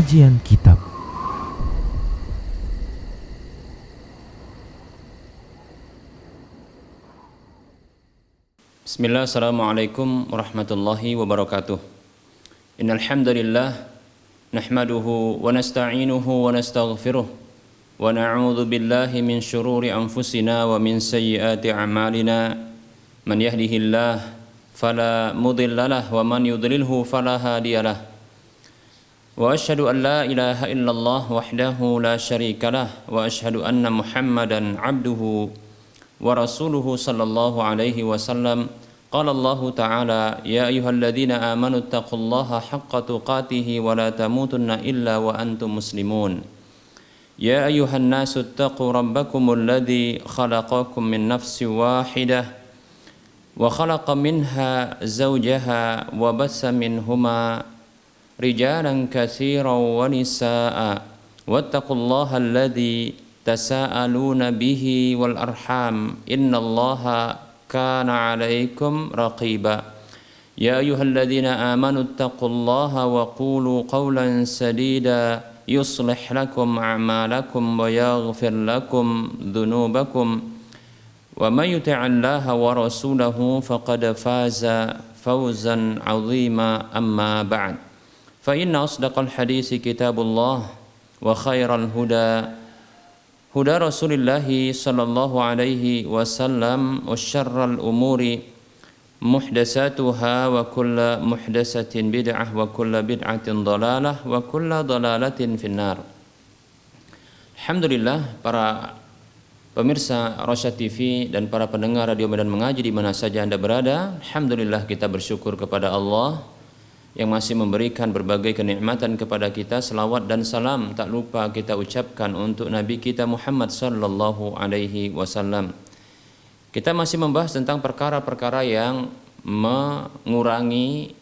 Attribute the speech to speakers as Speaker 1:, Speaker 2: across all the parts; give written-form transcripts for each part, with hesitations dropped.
Speaker 1: Kajian Kitab.
Speaker 2: Bismillah, assalamualaikum warahmatullahi wabarakatuh. Innal hamdalillah nahmaduhu wa nasta'inuhu wa nastaghfiruh wa na'udzu billahi min shururi anfusina wa min sayyiati a'malina. Man yahdihillah fala mudhillalah wa man yudlilhu fala hadiyalah. Wa asyhadu an la ilaha illallah wahdahu la syarikalah wa asyhadu anna Muhammadan 'abduhu wa rasuluhu sallallahu alaihi wasallam. Qala Allah ta'ala ya ayyuhalladzina amanu taqullaha haqqa tuqatih wa la tamutunna illa wa antum muslimun. Ya ayyuhan nasu taqu rabbakumul ladzi khalaqakum min nafsin wahidah wa khalaqa minha zawjaha wa bassa minhuma rijalan katsiran wa nisaa'a wattaqullaha alladzi tasaaluna bihi wal arham innallaha kana 'alaikum raqiba. Ya ayyuhalladzina amanu taqullaha wa qulu qawlan sadida yuslih lakum a'malakum wa yaghfir lakum dhunubakum wa may yuti'illaha wa rasulahu faqad faza fawzan 'azima amma ba'd. Fa inna asdaqal hadisi kitabullah wa khairal huda huda Rasulillahi sallallahu alaihi wasallam wa syarral umuri muhdatsatuha wa kullu muhdatsatin bid'ah wa kullu bid'atin dhalalah wa kullu dhalalatin finnar. Alhamdulillah, para pemirsa Rosyad TV dan para pendengar Radio Medan Mengaji di mana saja Anda berada, alhamdulillah kita bersyukur kepada Allah yang masih memberikan berbagai kenikmatan kepada kita. Selawat dan salam tak lupa kita ucapkan untuk Nabi kita Muhammad sallallahu alaihi wasallam. Kita masih membahas tentang perkara-perkara yang mengurangi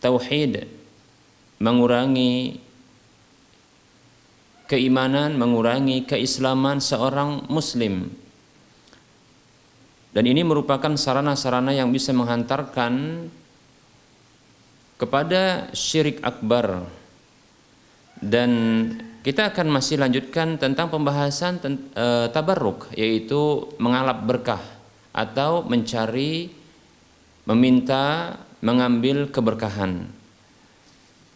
Speaker 2: tauhid, mengurangi keimanan, mengurangi keislaman seorang muslim. Dan ini merupakan sarana-sarana yang bisa menghantarkan kepada syirik akbar. Dan kita akan masih lanjutkan tentang pembahasan tabarruk, yaitu mengalap berkah atau mencari, meminta, mengambil keberkahan.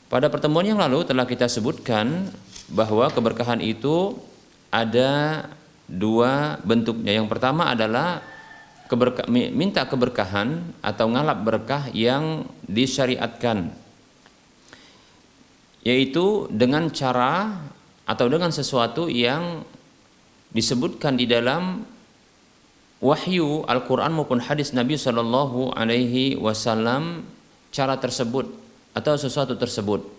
Speaker 2: Pada pertemuan yang lalu telah kita sebutkan bahwa keberkahan itu ada dua bentuknya. Yang pertama adalah minta keberkahan atau ngalap berkah yang disyariatkan, yaitu dengan cara atau dengan sesuatu yang disebutkan di dalam wahyu Al-Quran maupun hadis Nabi Sallallahu Alaihi Wasallam, cara tersebut atau sesuatu tersebut.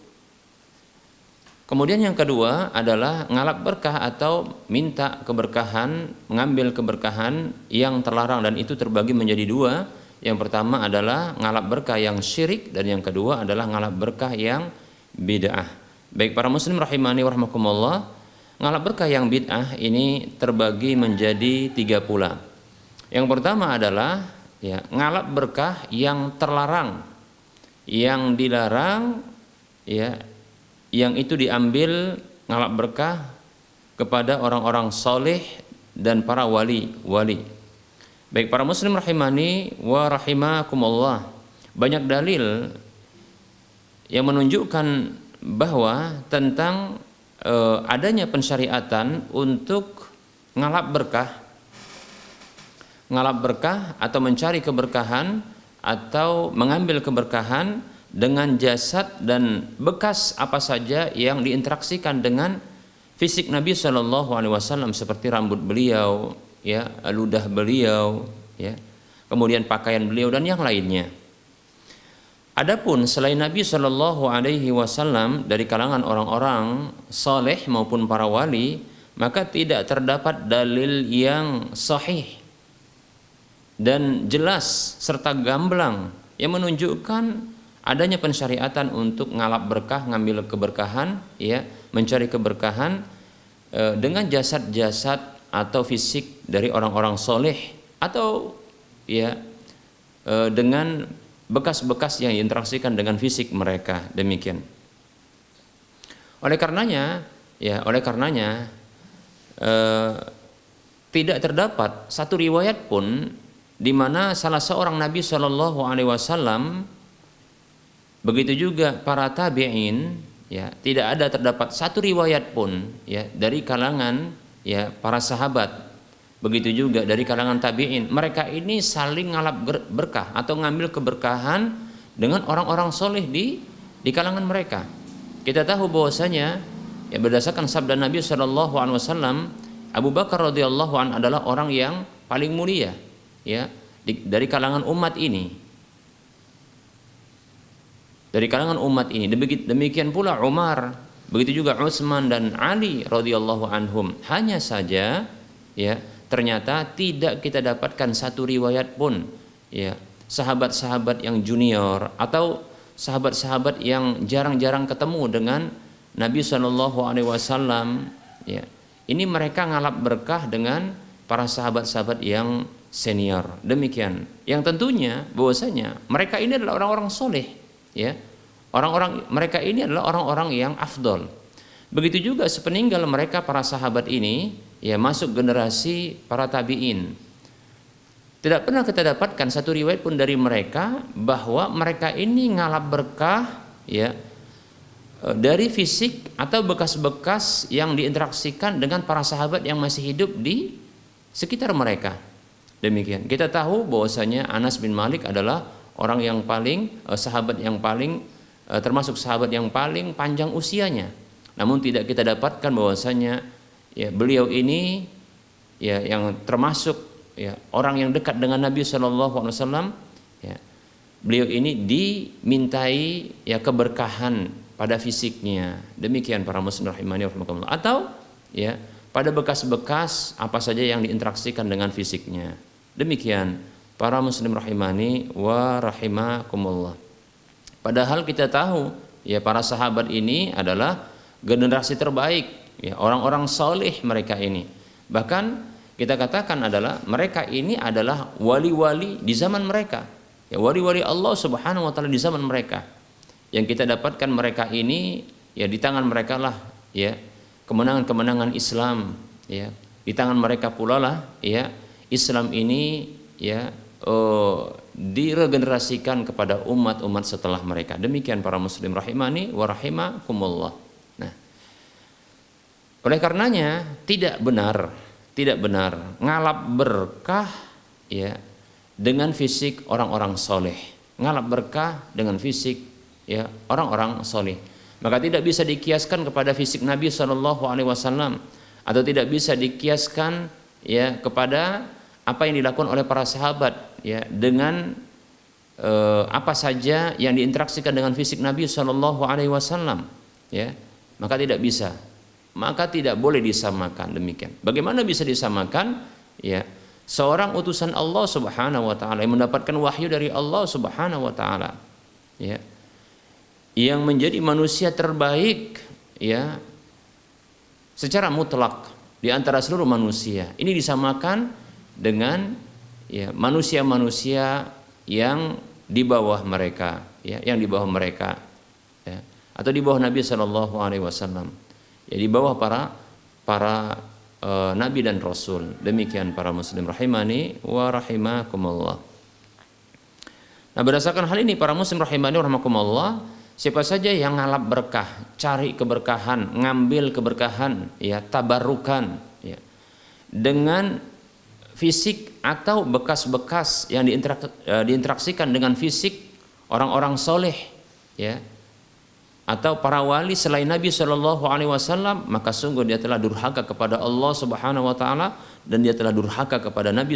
Speaker 2: Kemudian yang kedua adalah ngalap berkah atau minta keberkahan, mengambil keberkahan yang terlarang, dan itu terbagi menjadi dua. Yang pertama adalah ngalap berkah yang syirik, dan yang kedua adalah ngalap berkah yang bid'ah. Baik para muslim rahimani wa rahmakumullah, ngalap berkah yang bid'ah ini terbagi menjadi tiga pula. Yang pertama adalah ngalap berkah yang terlarang, yang dilarang, yang itu diambil ngalap berkah kepada orang-orang soleh dan para wali-wali. Baik para muslim rahimani wa rahimakumullah, banyak dalil yang menunjukkan bahwa tentang adanya pensyariatan untuk ngalap berkah atau mencari keberkahan atau mengambil keberkahan dengan jasad dan bekas apa saja yang diinteraksikan dengan fisik Nabi Shallallahu Alaihi Wasallam, seperti rambut beliau, ludah beliau, kemudian pakaian beliau dan yang lainnya. Adapun selain Nabi Shallallahu Alaihi Wasallam dari kalangan orang-orang saleh maupun para wali, maka tidak terdapat dalil yang sahih dan jelas serta gamblang yang menunjukkan adanya pensyariatan untuk ngalap berkah, ngambil keberkahan, mencari keberkahan dengan jasad-jasad atau fisik dari orang-orang soleh, atau dengan bekas-bekas yang diinteraksikan dengan fisik mereka. Demikian. Oleh karenanya tidak terdapat satu riwayat pun di mana salah seorang Nabi Shallallahu Alaihi Wasallam, begitu juga para tabi'in, ya, tidak ada terdapat satu riwayat pun, ya, dari kalangan, ya, para sahabat, begitu juga dari kalangan tabi'in, mereka ini saling ngalap berkah atau ngambil keberkahan dengan orang-orang soleh di kalangan mereka. Kita tahu bahwasanya, ya, berdasarkan sabda Nabi Shallallahu Alaihi Wasallam, Abu Bakar radhiyallahu an adalah orang yang paling mulia, ya, dari kalangan umat ini. Dari kalangan umat ini. Demikian pula Umar, begitu juga Utsman dan Ali radhiyallahu anhum. Hanya saja, ya, ternyata tidak kita dapatkan satu riwayat pun, ya, sahabat-sahabat yang junior atau sahabat-sahabat yang jarang-jarang ketemu dengan Nabi Shallallahu Alaihi Wasallam, ya, ini mereka ngalap berkah dengan para sahabat-sahabat yang senior. Demikian. Yang tentunya bahwasanya mereka ini adalah orang-orang soleh, ya. Mereka ini adalah orang-orang yang afdol. Begitu juga sepeninggal mereka para sahabat ini, ya, masuk generasi para tabi'in. Tidak pernah kita dapatkan satu riwayat pun dari mereka bahwa mereka ini ngalap berkah, ya, dari fisik atau bekas-bekas yang diinteraksikan dengan para sahabat yang masih hidup di sekitar mereka. Demikian. Kita tahu bahwasanya Anas bin Malik adalah orang yang paling sahabat yang paling termasuk sahabat yang paling panjang usianya. Namun tidak kita dapatkan bahwasanya, ya, beliau ini, ya, yang termasuk, ya, orang yang dekat dengan Nabi Shallallahu Alaihi Wasallam, ya, beliau ini dimintai, ya, keberkahan pada fisiknya. Demikian para muslim rahimani wa rahimakumullah. Atau, ya, pada bekas-bekas apa saja yang diinteraksikan dengan fisiknya. Demikian para muslim rahimani wa rahimakumullah. Padahal kita tahu, ya, para sahabat ini adalah generasi terbaik, ya, orang-orang soleh mereka ini. Bahkan kita katakan adalah mereka ini adalah wali-wali di zaman mereka, ya, wali-wali Allah Subhanahu wa taala di zaman mereka. Yang kita dapatkan mereka ini, ya, di tangan mereka lah, ya, kemenangan-kemenangan Islam, ya. Di tangan mereka pula lah, ya, Islam ini, ya, diregenerasikan kepada umat-umat setelah mereka. Demikian para muslim rahimani wa rahimakumullah. Nah, oleh karenanya tidak benar ngalap berkah, ya, dengan fisik orang-orang soleh, ngalap berkah dengan fisik, ya, orang-orang soleh. Maka tidak bisa dikiaskan kepada fisik Nabi Shallallahu Alaihi Wasallam, atau tidak bisa dikiaskan, ya, kepada apa yang dilakukan oleh para sahabat, ya, dengan apa saja yang diinteraksikan dengan fisik Nabi Shallallahu Alaihi Wasallam, ya, maka tidak bisa. Maka tidak boleh disamakan. Demikian. Bagaimana bisa disamakan? Ya, seorang utusan Allah Subhanahu wa taala yang mendapatkan wahyu dari Allah Subhanahu wa taala, ya, yang menjadi manusia terbaik, ya, secara mutlak di antara seluruh manusia. Ini disamakan dengan, ya, manusia-manusia yang di bawah mereka, ya, yang di bawah mereka, ya, atau di bawah Nabi Shallallahu Alaihi Wasallam. Ya, di bawah para nabi dan rasul. Demikian para muslim rahimani wa rahimakumullah. Nah, berdasarkan hal ini para muslim rahimani wa rahimakumullah, siapa saja yang ngalap berkah, cari keberkahan, ngambil keberkahan, ya, tabarukan, ya, dengan fisik atau bekas-bekas yang diinteraksikan dengan fisik orang-orang soleh, ya, atau para wali selain Nabi Shallallahu Alaihi Wasallam, maka sungguh dia telah durhaka kepada Allah Subhanahu Wa Taala, dan dia telah durhaka kepada Nabi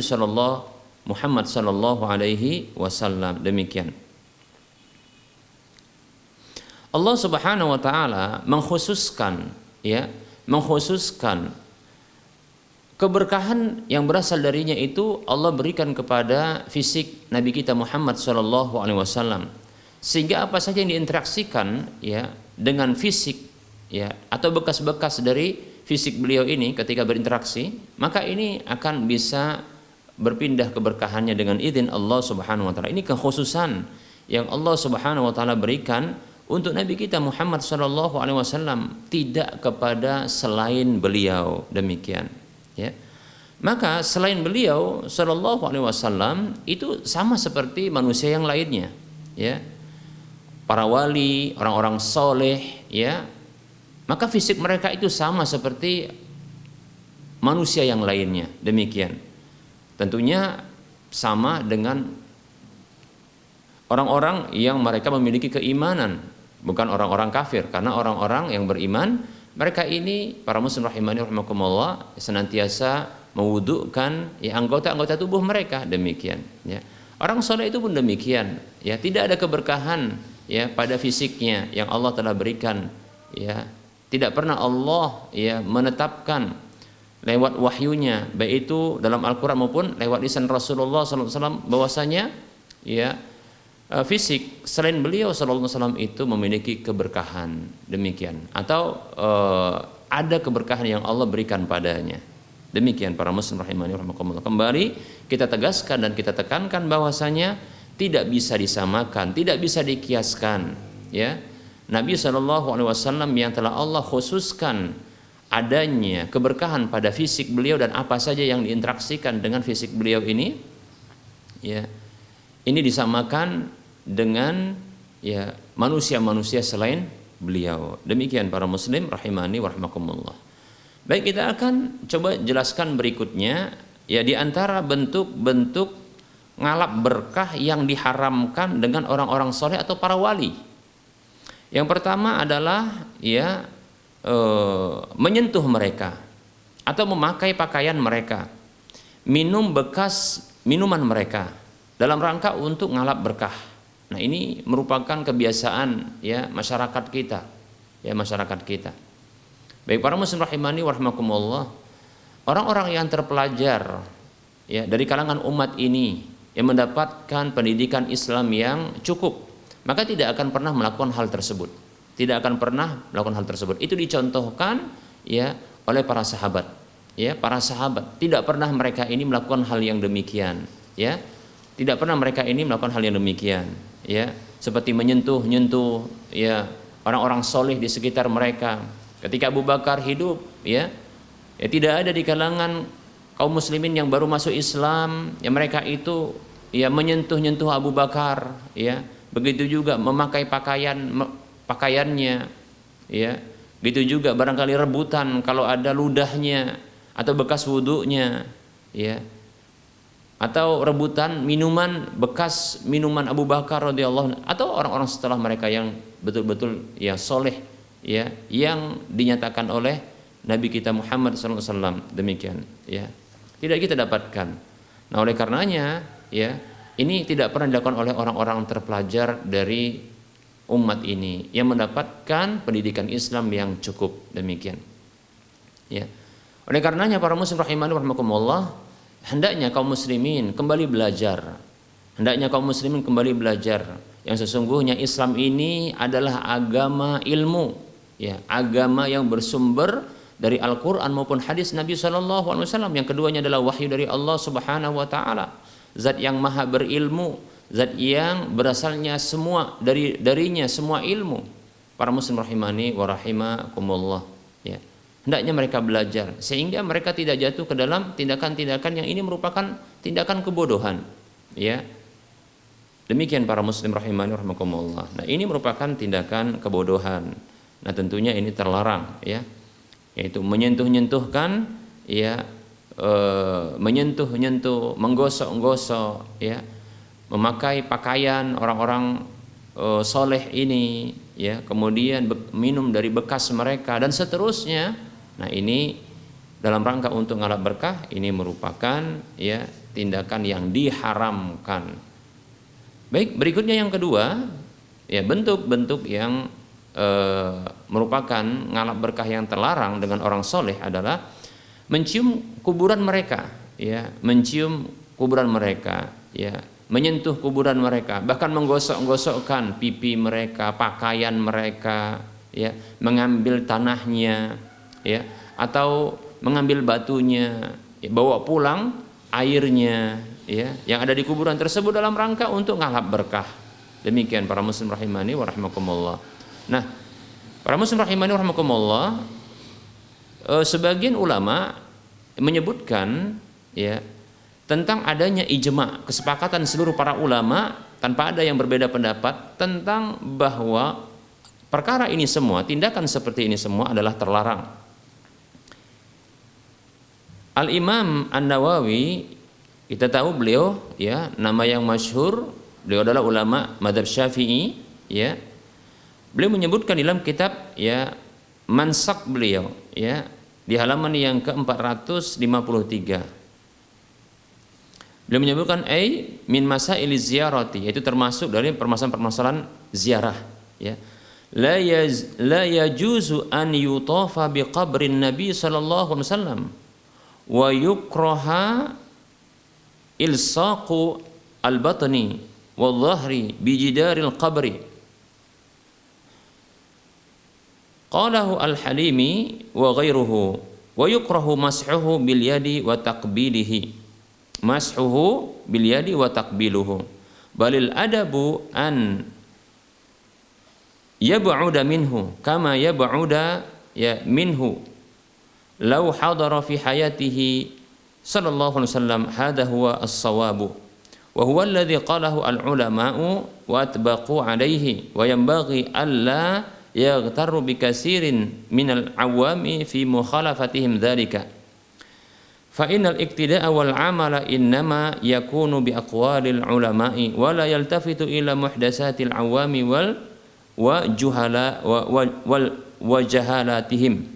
Speaker 2: Muhammad Shallallahu Alaihi Wasallam. Demikian. Allah Subhanahu Wa Taala mengkhususkan, ya, mengkhususkan keberkahan yang berasal darinya itu Allah berikan kepada fisik Nabi kita Muhammad Shallallahu Alaihi Wasallam. Sehingga apa saja yang diinteraksikan, ya, dengan fisik, ya, atau bekas-bekas dari fisik beliau ini ketika berinteraksi, maka ini akan bisa berpindah keberkahannya dengan izin Allah Subhanahu wa taala. Ini kekhususan yang Allah Subhanahu wa taala berikan untuk Nabi kita Muhammad sallallahu alaihi wasallam, tidak kepada selain beliau, demikian ya. Maka selain beliau sallallahu alaihi wasallam itu sama seperti manusia yang lainnya ya. Para wali, orang-orang soleh ya, maka fisik mereka itu sama seperti manusia yang lainnya, demikian. Tentunya sama dengan orang-orang yang mereka memiliki keimanan, bukan orang-orang kafir, karena orang-orang yang beriman, mereka ini para muslim rahimani rahimakumullah senantiasa mewudukkan ya anggota-anggota tubuh mereka, demikian ya. Orang soleh itu pun demikian ya, tidak ada keberkahan ya pada fisiknya yang Allah telah berikan ya. Tidak pernah Allah ya menetapkan lewat wahyunya, baik itu dalam Al-Qur'an maupun lewat lisan Rasulullah SAW, bahwasanya ya fisik selain beliau SAW itu memiliki keberkahan, demikian, atau ada keberkahan yang Allah berikan padanya. Demikian para muslim rahimani rahimakumullah. Kembali kita tegaskan dan kita tekankan bahwasanya tidak bisa disamakan, tidak bisa dikiaskan ya. Nabi SAW yang telah Allah khususkan adanya keberkahan pada fisik beliau dan apa saja yang diinteraksikan dengan fisik beliau ini ya, ini disamakan dengan ya manusia-manusia selain beliau. Demikian para muslim rahimani wa rahimakumullah. Baik, kita akan coba jelaskan berikutnya ya, di antara bentuk-bentuk ngalap berkah yang diharamkan dengan orang-orang soleh atau para wali. Yang pertama adalah ya menyentuh mereka atau memakai pakaian mereka, minum bekas minuman mereka dalam rangka untuk ngalap berkah. Nah, ini merupakan kebiasaan ya masyarakat kita, ya masyarakat kita. Baik para muslim rahimani wa rahimakumullah, orang-orang yang terpelajar ya dari kalangan umat ini yang mendapatkan pendidikan Islam yang cukup, maka tidak akan pernah melakukan hal tersebut. Tidak akan pernah melakukan hal tersebut. Itu dicontohkan ya oleh para sahabat. Ya, para sahabat tidak pernah mereka ini melakukan hal yang demikian, ya. Tidak pernah mereka ini melakukan hal yang demikian, ya. Seperti menyentuh-nyentuh ya orang-orang soleh di sekitar mereka. Ketika Abu Bakar hidup, ya tidak ada di kalangan kaum muslimin yang baru masuk Islam, ya mereka itu ya menyentuh-nyentuh Abu Bakar, ya. Begitu juga memakai pakaiannya, ya. Begitu juga barangkali rebutan kalau ada ludahnya atau bekas wudunya, ya. Atau rebutan minuman bekas minuman Abu Bakar radhiyallahu anhu, atau orang-orang setelah mereka yang betul-betul ya soleh, ya, yang dinyatakan oleh Nabi kita Muhammad SAW, demikian, ya. Tidak kita dapatkan. Nah, oleh karenanya, ya, ini tidak pernah dilakukan oleh orang-orang terpelajar dari umat ini yang mendapatkan pendidikan Islam yang cukup, demikian, ya. Oleh karenanya para muslim rahimani rahimakumullah, hendaknya kaum muslimin kembali belajar. Hendaknya kaum muslimin kembali belajar yang sesungguhnya Islam ini adalah agama ilmu, ya, agama yang bersumber dari Al-Qur'an maupun hadis Nabi SAW. Yang keduanya adalah wahyu dari Allah Subhanahu wa taala. Zat yang maha berilmu, zat yang berasalnya semua darinya semua ilmu. Para muslim rahimani wa rahimakumullah, ya. Hendaknya mereka belajar sehingga mereka tidak jatuh ke dalam tindakan-tindakan yang ini merupakan tindakan kebodohan, ya. Demikian para muslim rahimani rahimakumullah. Nah, ini merupakan tindakan kebodohan. Nah, tentunya ini terlarang, ya. Yaitu menyentuh-nyentuhkan, ya, menyentuh-nyentuh, menggosok-gosok, ya, memakai pakaian orang-orang soleh ini, ya, kemudian minum dari bekas mereka dan seterusnya. Nah, ini dalam rangka untuk ngalap berkah, ini merupakan, ya, tindakan yang diharamkan. Baik, berikutnya yang kedua, ya, bentuk-bentuk yang merupakan ngalap berkah yang terlarang dengan orang soleh adalah mencium kuburan mereka, ya, mencium kuburan mereka, ya, menyentuh kuburan mereka, bahkan menggosok-gosokkan pipi mereka, pakaian mereka, ya, mengambil tanahnya, ya, atau mengambil batunya, ya, bawa pulang airnya, ya, yang ada di kuburan tersebut dalam rangka untuk ngalap berkah. Demikian para muslim rahimani wa rahimakumullah. Nah, para muslim rahimani rahimakumullah, sebagian ulama menyebutkan ya tentang adanya ijma, kesepakatan seluruh para ulama tanpa ada yang berbeda pendapat tentang bahwa perkara ini semua, tindakan seperti ini semua adalah terlarang. Al-Imam An-Nawawi, kita tahu beliau ya, nama yang masyhur, beliau adalah ulama mazhab Syafi'i ya. Beliau menyebutkan dalam kitab ya Mansak beliau ya di halaman yang ke-453. Beliau menyebutkan min masail ziyarati, yaitu termasuk dari permasalahan-permasalahan ziarah ya. La yajuzu an yutafa bi qabrin Nabi sallallahu alaihi wasallam wa yukraha ilsaqu al-batni wal dhahri bi jidaril qabri. Qalahu al-Halimi wa ghairuhu wa yukrahu mas'uhu bil yadi wa taqbilihi. Mas'uhu bil yadi wa taqbiluhu. Balil adabu an yab'uda minhu kama yab'uda ya minhu law hadara fi hayatihi sallallahu alaihi wasallam. Hadha huwa as-sawabu wa huwa alladhi qalahu al-ulama'u wa atbaqu alayhi wa yanbaghi alla yaghtarru bi katsirin minal awami fi mukhalafatihim dzalika fa innal iktida'a wal 'amala innama yakunu bi aqwalil ulama'i wa la yaltafitu ila muhdatsatil awami wal wa juhala wa jahalatihim.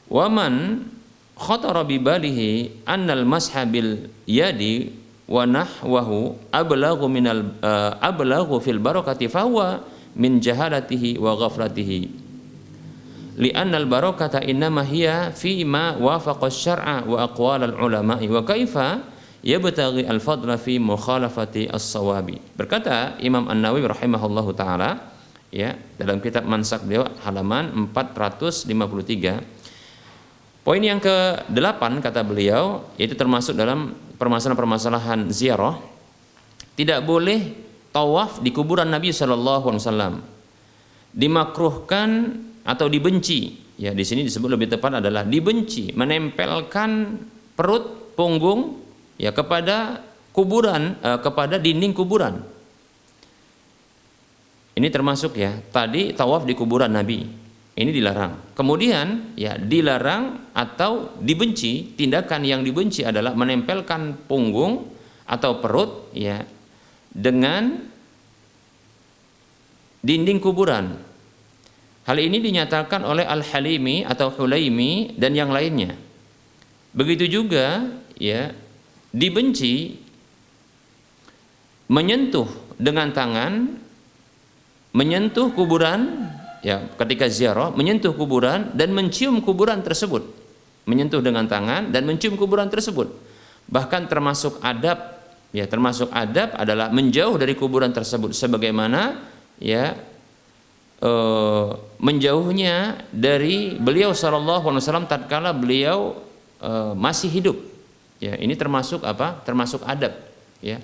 Speaker 2: Wa man khatara bi balihi annal masha bil yadi wa nahwahu ablaghu fil barakati fahuwa min jahalatihi wa ghaflatihi li'anna al barakata innama hiya fi ma wafaqa asy-syar'a wa aqwal al ulama'i wa kaifa yabtaghi al fadla fi mukhalafati as-sawabi. Berkata Imam An-Nawawi rahimahullahu taala ya dalam kitab Mansak beliau halaman 453. Poin yang ke-8 kata beliau, yaitu termasuk dalam permasalahan-permasalahan ziarah, tidak boleh tawaf di kuburan Nabi sallallahu alaihi wasallam. Dimakruhkan atau dibenci. Ya, di sini disebut lebih tepat adalah dibenci, menempelkan perut, punggung ya kepada kuburan, kepada dinding kuburan. Ini termasuk ya, tadi tawaf di kuburan Nabi. Ini dilarang. Kemudian ya dilarang atau dibenci, tindakan yang dibenci adalah menempelkan punggung atau perut ya dengan dinding kuburan. Hal ini dinyatakan oleh Al-Halimi atau Hulaimi dan yang lainnya. Begitu juga ya dibenci menyentuh dengan tangan, menyentuh kuburan ya, ketika ziarah menyentuh kuburan dan mencium kuburan tersebut, menyentuh dengan tangan dan mencium kuburan tersebut. Bahkan termasuk adab ya, termasuk adab adalah menjauh dari kuburan tersebut, sebagaimana ya menjauhnya dari beliau sallallahu alaihi wasallam tatkala beliau masih hidup. Ya, ini termasuk apa? Termasuk adab ya.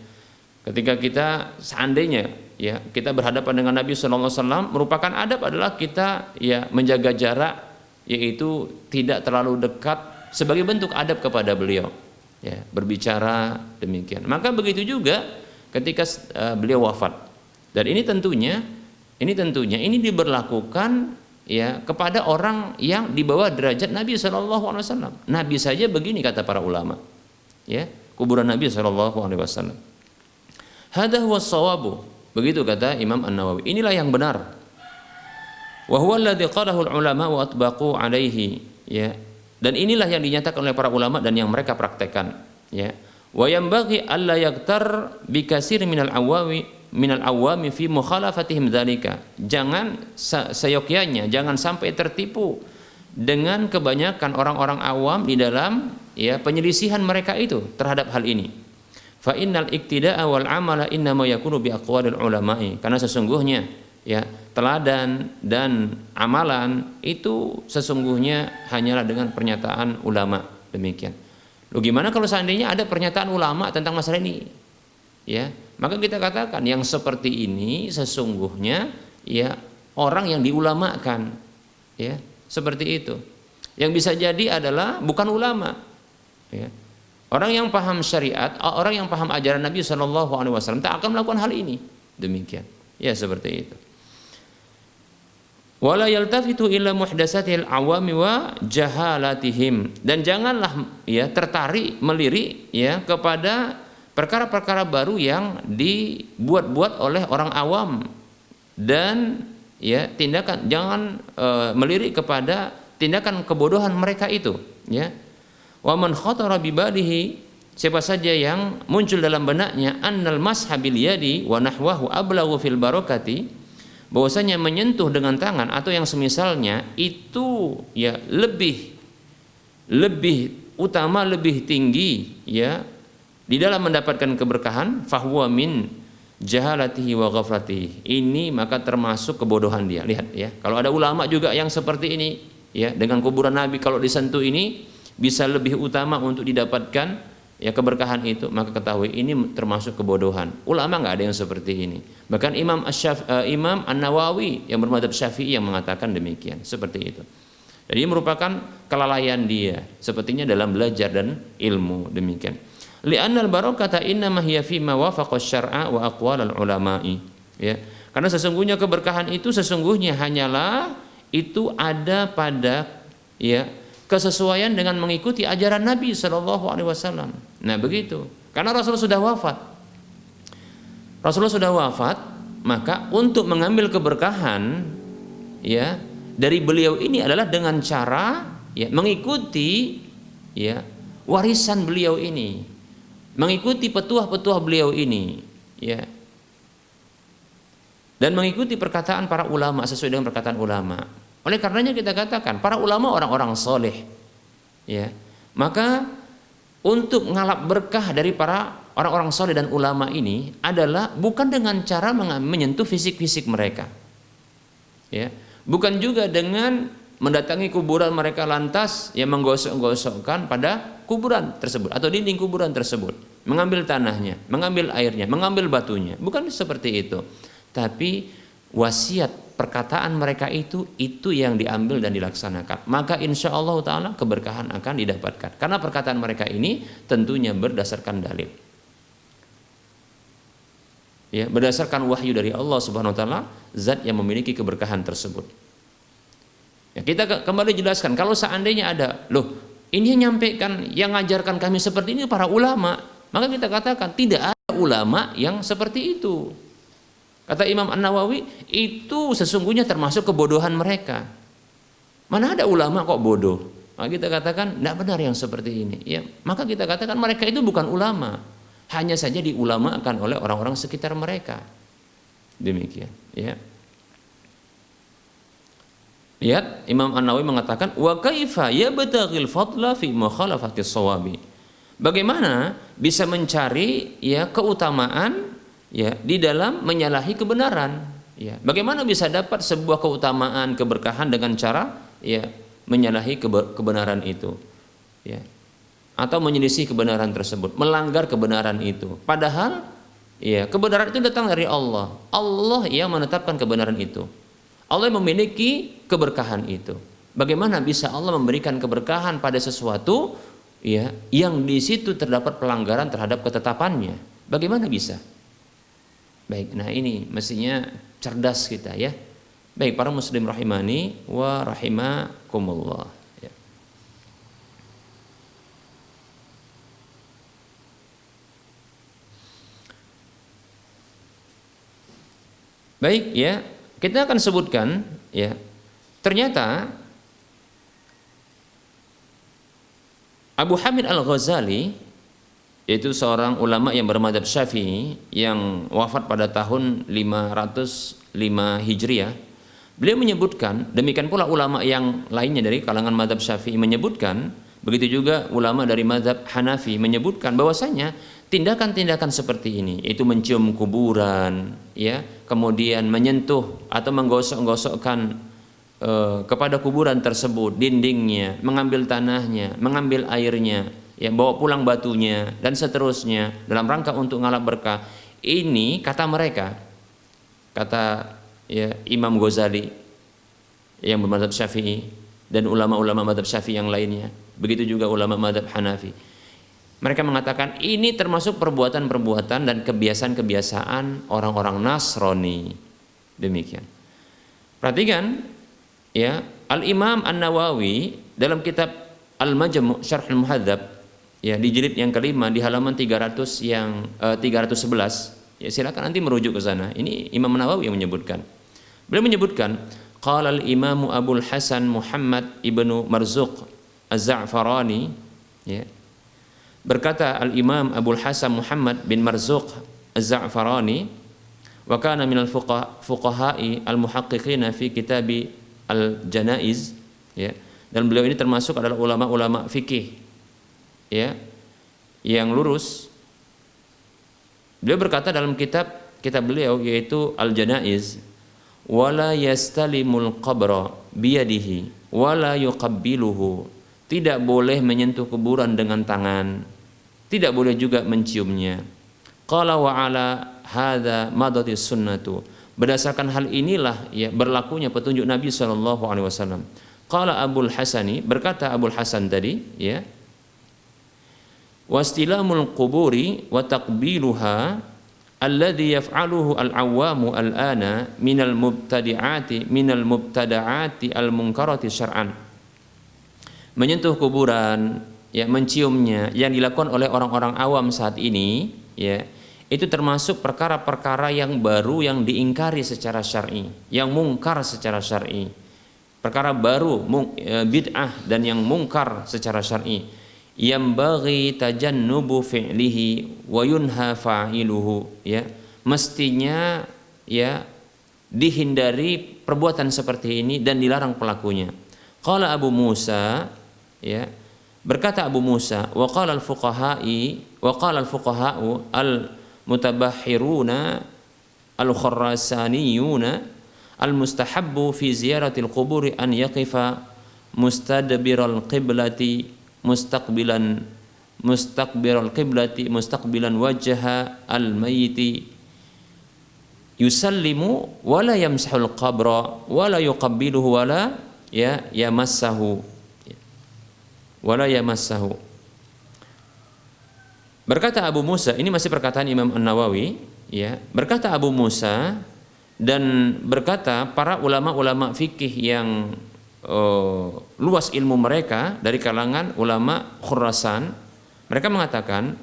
Speaker 2: Ketika kita seandainya ya kita berhadapan dengan Nabi sallallahu alaihi wasallam, merupakan adab adalah kita ya menjaga jarak, yaitu tidak terlalu dekat sebagai bentuk adab kepada beliau. Ya, berbicara demikian. Maka begitu juga ketika beliau wafat. Dan ini tentunya ini diberlakukan ya kepada orang yang di bawah derajat Nabi sallallahu alaihi wasallam. Nabi saja begini kata para ulama. Ya, kuburan Nabi sallallahu alaihi wasallam. Hadza huwa shawabu. Begitu kata Imam An-Nawawi. Inilah yang benar. Wa huwa alladzi qalahu al-ulama wa atbaqu alaihi ya. Dan inilah yang dinyatakan oleh para ulama dan yang mereka praktekkan ya. Wa yanbaghi alla yaghtar bi katsir minal awami fi mukhalafatihim dzalika. Jangan seyogyanya, jangan sampai tertipu dengan kebanyakan orang-orang awam di dalam ya penyelisihan mereka itu terhadap hal ini. Fa innal iktida'a wal 'amala innama yakunu bi aqwalil ulama'i. Karena sesungguhnya ya teladan dan amalan itu sesungguhnya hanyalah dengan pernyataan ulama. Demikian. Loh, gimana kalau seandainya ada pernyataan ulama tentang masalah ini? ya, maka kita katakan yang seperti ini sesungguhnya ya orang yang diulamakan, ya, seperti itu. Yang bisa jadi adalah bukan ulama, ya. Orang yang paham syariat, orang yang paham ajaran Nabi SAW tak akan melakukan hal ini. Demikian, ya, seperti itu. Wala yaltafitu illa muhdatsatil awami wa jahalatihim, dan janganlah ya tertarik melirik ya kepada perkara-perkara baru yang dibuat-buat oleh orang awam, dan ya tindakan jangan melirik kepada tindakan kebodohan mereka itu, ya. Wa man khatara bi balihi, siapa saja yang muncul dalam benaknya annal mashabil yadi wa nahwahu ablaghu fil barakati, bahwasanya menyentuh dengan tangan atau yang semisalnya itu ya lebih utama, lebih tinggi ya di dalam mendapatkan keberkahan, fahuwa min jahalatihi wa ghaflatihi, ini maka termasuk kebodohan dia. Lihat ya, kalau ada ulama juga yang seperti ini ya, dengan kuburan Nabi kalau disentuh ini bisa lebih utama untuk didapatkan ya keberkahan itu, maka ketahui ini termasuk kebodohan. Ulama nggak ada yang seperti ini. Bahkan Imam An-Nawawi yang bermadzhab Syafi'i yang mengatakan demikian, seperti itu. Jadi merupakan kelalaian dia sepertinya dalam belajar dan ilmu, demikian. Li'annal barakata innama hiya fi ma wafaqa syar'a wa aqwalal ulama'i, ya. Karena sesungguhnya keberkahan itu sesungguhnya hanyalah itu ada pada ya kesesuaian dengan mengikuti ajaran Nabi Shallallahu Alaihi Wasallam. Nah begitu, karena Rasul sudah wafat. Rasulullah sudah wafat, maka untuk mengambil keberkahan ya dari beliau ini adalah dengan cara ya mengikuti ya warisan beliau ini, mengikuti petuah-petuah beliau ini, ya, dan mengikuti perkataan para ulama sesuai dengan perkataan ulama. Oleh karenanya kita katakan para ulama orang-orang soleh, ya. Maka untuk ngalap berkah dari para orang-orang soleh dan ulama ini adalah bukan dengan cara menyentuh fisik-fisik mereka, ya. Bukan juga dengan mendatangi kuburan mereka lantas yang menggosok-gosokkan pada kuburan tersebut atau dinding kuburan tersebut, mengambil tanahnya, mengambil airnya, mengambil batunya. Bukan seperti itu, tapi wasiat perkataan mereka itu yang diambil dan dilaksanakan, maka insya Allah Ta'ala keberkahan akan didapatkan, karena perkataan mereka ini tentunya berdasarkan dalil, ya, berdasarkan wahyu dari Allah Subhanahu Wa Ta'ala, zat yang memiliki keberkahan tersebut. Ya, kita kembali jelaskan, kalau seandainya ada, loh ini yang nyampaikan, yang ngajarkan kami seperti ini para ulama, maka kita katakan tidak ada ulama yang seperti itu. Kata Imam An-Nawawi, itu sesungguhnya termasuk kebodohan mereka. Mana ada ulama kok bodoh? Maka kita katakan tidak benar yang seperti ini. Ya, maka kita katakan mereka itu bukan ulama, hanya saja diulamakan oleh orang-orang sekitar mereka. Demikian. Ya. Lihat, Imam An-Nawawi mengatakan, wa kaifa yabtaghil fadla fi mukhalafatis shawabi. Bagaimana bisa mencari ya keutamaan ya di dalam menyalahi kebenaran, ya. Bagaimana bisa dapat sebuah keutamaan keberkahan dengan cara ya menyalahi kebenaran itu, ya, atau menyelisih kebenaran tersebut, melanggar kebenaran itu, padahal ya kebenaran itu datang dari Allah. Allah yang menetapkan kebenaran itu, Allah yang memiliki keberkahan itu. Bagaimana bisa Allah memberikan keberkahan pada sesuatu ya yang di situ terdapat pelanggaran terhadap ketetapannya? Bagaimana bisa? Baik, nah ini mestinya cerdas kita ya. Baik para muslim rahimani wa rahimakumullah, ya. Baik ya, kita akan sebutkan ya. Ternyata Abu Hamid Al-Ghazali, yaitu seorang ulama yang bermadzhab Syafi'i yang wafat pada tahun 505 Hijriah. Beliau menyebutkan, demikian pula ulama yang lainnya dari kalangan madzhab Syafi'i menyebutkan, begitu juga ulama dari madzhab Hanafi menyebutkan bahwasanya tindakan-tindakan seperti ini, yaitu mencium kuburan, ya, kemudian menyentuh atau menggosok-gosokkan kepada kuburan tersebut, dindingnya, mengambil tanahnya, mengambil airnya, ya bawa pulang batunya dan seterusnya dalam rangka untuk ngalap berkah. Ini kata mereka, kata ya Imam Ghazali yang bermadzhab Syafi'i dan ulama-ulama madzhab Syafi'i yang lainnya, begitu juga ulama madzhab Hanafi. Mereka mengatakan ini termasuk perbuatan-perbuatan dan kebiasaan-kebiasaan orang-orang Nasrani. Demikian. Perhatikan ya, Al-Imam An-Nawawi dalam kitab Al-Majmu' Syarh Al-Muhadzab ya di jilid yang kelima di halaman 311 ya, silakan nanti merujuk ke sana. Ini Imam Nawawi yang menyebutkan. Beliau menyebutkan qala al-Imam Abul Hasan Muhammad ibnu Marzuq Az-Za'farani ya. Berkata Al-Imam Abul Hasan Muhammad bin Marzuq Az-Za'farani wa kana minal fuqaha'i al-muhaqqiqina fi kitabi al-janaiz ya. Dan beliau ini termasuk adalah ulama-ulama fikih ya yang lurus. Beliau berkata dalam kitab beliau yaitu Al-Janaiz, wala yastalimul qabra biyadihi wala yuqabbiluhu, tidak boleh menyentuh kuburan dengan tangan, tidak boleh juga menciumnya. Qala wa ala hadza madatis sunnatu, berdasarkan hal inilah ya berlakunya petunjuk Nabi sallallahu alaihi wasallam. Qala Abul Hasani, berkata Abul Hasan tadi ya, wastilamul quburi wa taqbiluha alladhi yaf'aluhu al-awwamu al-ana minal mubtada'ati al-munkarati syar'an. Menyentuh kuburan ya, menciumnya yang dilakukan oleh orang-orang awam saat ini ya, itu termasuk perkara-perkara yang baru yang diingkari secara syar'i, yang mungkar secara syar'i. Perkara baru bid'ah dan yang mungkar secara syar'i. Yang bagi tajannubu fi'lihi wa yunha fa'iluhu ya, mestinya ya dihindari perbuatan seperti ini dan dilarang pelakunya. Qala Abu Musa ya, berkata Abu Musa, wa qala al-fuqaha'u al-mutabahhiruna al-khurasaniyuna al-mustahabbu fi ziyaratil quburi an yaqifa mustadbiral qiblati mustaqbilan wajha al-mayyiti yusallimu wala yamsahul qabra wala yuqabbiluhu wala yamassahu. Berkata Abu Musa, ini masih perkataan Imam An-Nawawi ya, berkata Abu Musa dan berkata para ulama-ulama fikih yang luas ilmu mereka dari kalangan ulama Khurasan, mereka mengatakan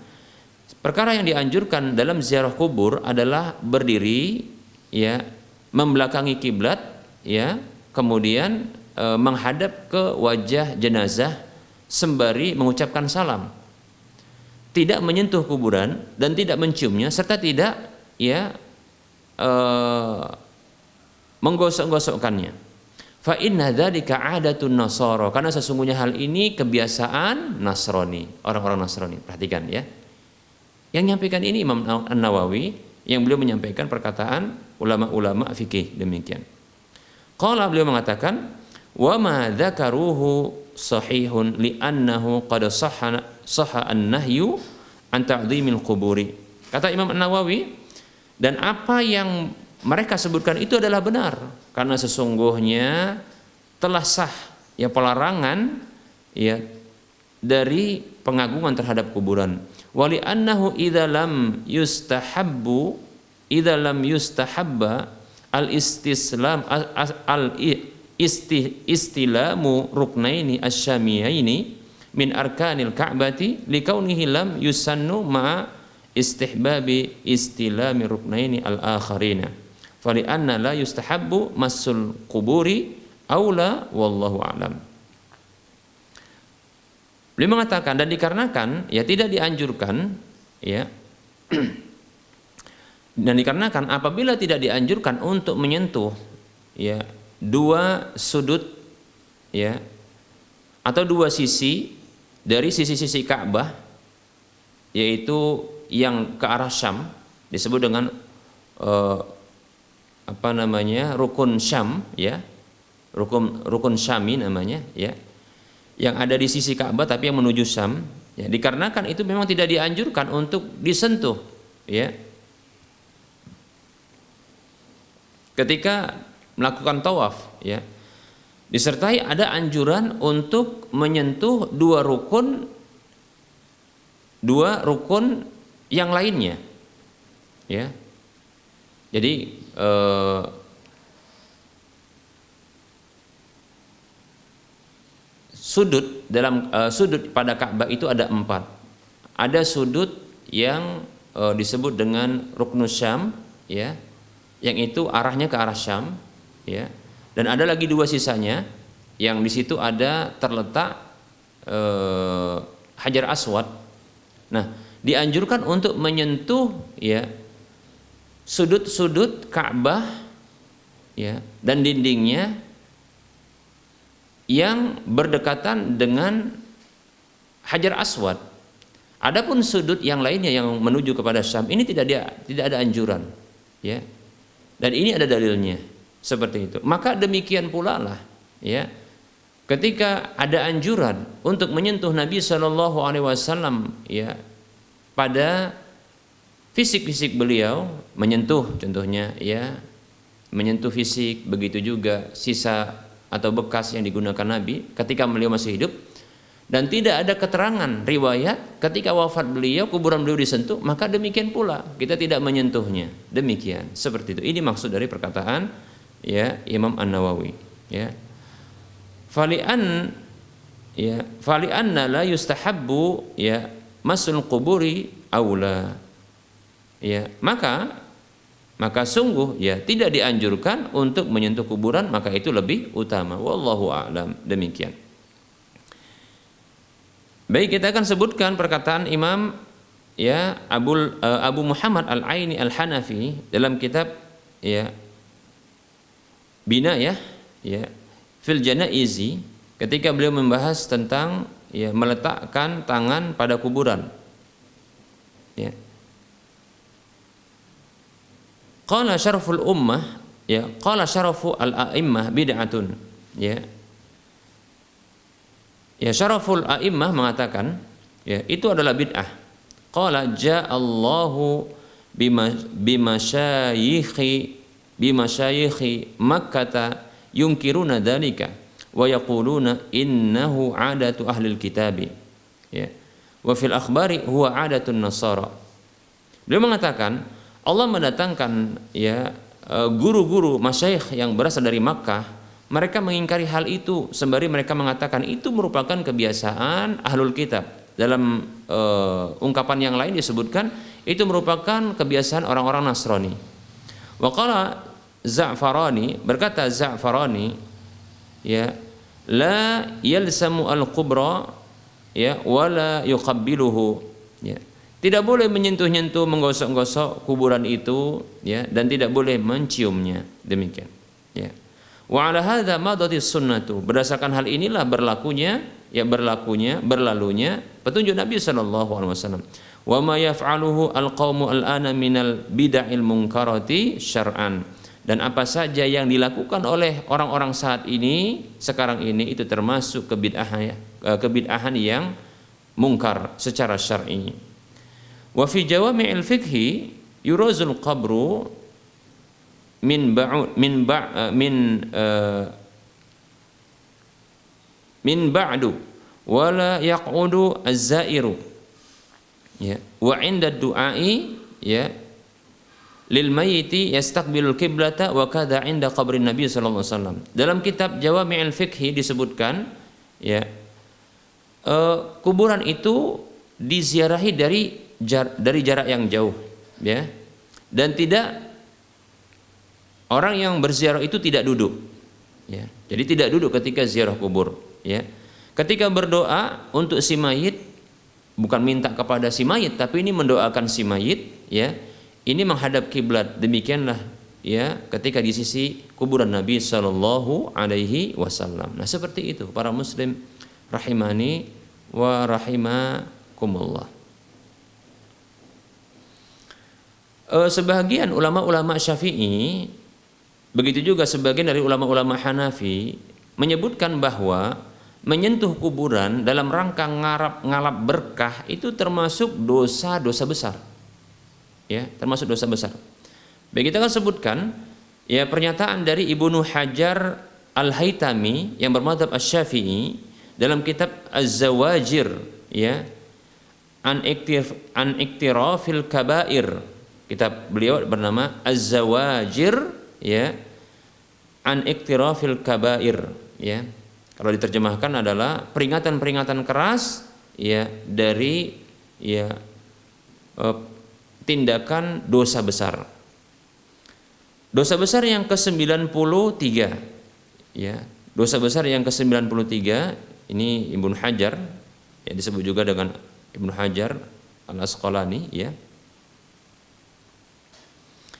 Speaker 2: perkara yang dianjurkan dalam ziarah kubur adalah berdiri ya, membelakangi kiblat ya, kemudian menghadap ke wajah jenazah sembari mengucapkan salam, tidak menyentuh kuburan dan tidak menciumnya, serta tidak ya menggosok-gosokkannya. Fa inna dzalika 'adatun nasara, karena sesungguhnya hal ini kebiasaan Nasrani, orang-orang Nasrani. Perhatikan ya. Yang menyampaikan ini Imam An-Nawawi, yang beliau menyampaikan perkataan ulama-ulama fikih demikian. Qala, beliau mengatakan, wa ma dzakaruhu sahihun li'annahu qad sahha an-nahyu an ta'dhimil quburi. Kata Imam An-Nawawi, dan apa yang mereka sebutkan itu adalah benar, karena sesungguhnya telah sah ya pelarangan ya dari pengagungan terhadap kuburan. Wali annahu idza lam yustahabba istilamu ruknaini asyamiyaini min arkanil ka'bati likaunihi lam yusannu ma istihbabi istilami ruknaini al-akharina fali anna la yustahabbu massul quburi aula wallahu a'lam. Beliau mengatakan, dan dikarenakan ya tidak dianjurkan ya dan dikarenakan apabila tidak dianjurkan untuk menyentuh ya dua sudut ya atau dua sisi dari sisi-sisi Ka'bah, yaitu yang ke arah Syam disebut dengan rukun Syam ya, rukun Syami namanya ya, yang ada di sisi Ka'bah tapi yang menuju Syam Ya, dikarenakan itu memang tidak dianjurkan untuk disentuh, ya. Ketika melakukan tawaf, ya. Disertai ada anjuran untuk menyentuh dua rukun yang lainnya, ya. Jadi sudut pada Ka'bah itu ada 4. Ada sudut yang disebut dengan Ruknus Syam, ya, yang itu arahnya ke arah Syam, ya. Dan ada lagi 2 sisanya yang di situ ada terletak Hajar Aswad. Nah, dianjurkan untuk menyentuh, ya, sudut-sudut Ka'bah, ya, dan dindingnya yang berdekatan dengan Hajar Aswad. Adapun sudut yang lainnya yang menuju kepada Syam ini tidak ada anjuran, ya. Dan ini ada dalilnya seperti itu. Maka demikian pula lah, ya. Ketika ada anjuran untuk menyentuh Nabi Shallallahu Alaihi Wasallam, ya, pada fisik beliau, menyentuh contohnya, ya, menyentuh fisik, begitu juga sisa atau bekas yang digunakan Nabi ketika beliau masih hidup, dan tidak ada keterangan riwayat ketika wafat beliau kuburan beliau disentuh, maka demikian pula kita tidak menyentuhnya. Demikian, seperti itu. Ini maksud dari perkataan, ya, Imam An-Nawawi, ya. Fali'anna la yustahabbu, ya, masul quburi aula, ya, maka sungguh, ya, tidak dianjurkan untuk menyentuh kuburan, maka itu lebih utama. Wallahu a'lam. Demikian. Baik, kita akan sebutkan perkataan Imam, ya, Abu Muhammad Al-Aini Al-Hanafi dalam kitab, ya, Bina, ya, Fil Janaizi, ketika beliau membahas tentang, ya, meletakkan tangan pada kuburan, ya. Qala syaraful ummah, ya, qala syarafu al-a'immah bid'atun, ya. Ya, syaraful a'immah mengatakan, ya, itu adalah bid'ah. Qala ja'allahu bimasyayikhi Makkah yunkiruna dzalika wa yaquluna innahu 'adatu ahlil kitabi, ya. Wa fil akhbari huwa 'adatun nasara. Beliau mengatakan Allah mendatangkan, ya, guru-guru masyayikh yang berasal dari Makkah, mereka mengingkari hal itu sembari mereka mengatakan itu merupakan kebiasaan ahlul kitab. Dalam ungkapan yang lain disebutkan itu merupakan kebiasaan orang-orang Nasrani. Wa qala Za'farani, berkata Za'farani, ya, la yalsamu al-qubra, ya, wala yuqabbiluhu, ya. Tidak boleh menyentuh-nyentuh, menggosok-gosok kuburan itu, ya, dan tidak boleh menciumnya. Demikian, ya. Wa ala hadza madatis sunnatu. Berdasarkan hal inilah berlalunya petunjuk Nabi sallallahu alaihi wasallam. Wa ma yaf'aluhu al-qaumu al-ana minal bid'il munkarati syar'an. Dan apa saja yang dilakukan oleh orang-orang saat ini, sekarang ini, itu termasuk kebid'ahan yang mungkar secara syar'i. Wa fi jawami'il fiqhi yurazul qabru min ba'du wala yaq'udu az-za'iru, ya, wa 'inda du'ai, ya, lil mayyiti yastaqbilul qiblata wa kadza 'inda qabrin Nabi sallallahu alaihi wasallam. Dalam kitab Jawami'il Fiqhi disebutkan, ya, kuburan itu diziarahi dari jarak yang jauh, ya, dan tidak, orang yang berziarah itu tidak duduk, ya. Jadi tidak duduk ketika ziarah kubur, ya. Ketika berdoa untuk si mayit, bukan minta kepada si mayit, tapi ini mendoakan si mayit, ya, ini menghadap kiblat. Demikianlah, ya, ketika di sisi kuburan Nabi Shallallahu Alaihi Wasallam. Nah, seperti itu para muslim rahimani wa rahimakumullah. Sebagian ulama-ulama Syafi'i, begitu juga sebagian dari ulama-ulama Hanafi menyebutkan bahwa menyentuh kuburan dalam rangka ngalap berkah itu termasuk dosa-dosa besar. Ya, termasuk dosa besar. Baik, kita akan sebutkan ya pernyataan dari Ibnu Hajar Al-Haytami yang bermadzhab Asy-Syafi'i dalam kitab Az-Zawajir, ya, an iktirafil kabair. Kitab beliau bernama Az-Zawajir, ya, an iktirafil kabair, ya. Kalau diterjemahkan adalah peringatan-peringatan keras, ya, dari, ya, tindakan dosa besar. Dosa besar yang ke-93, ya. Dosa besar yang ke-93 ini Ibnu Hajar, ya, disebut juga dengan Ibnu Hajar Al-Asqalani, ya.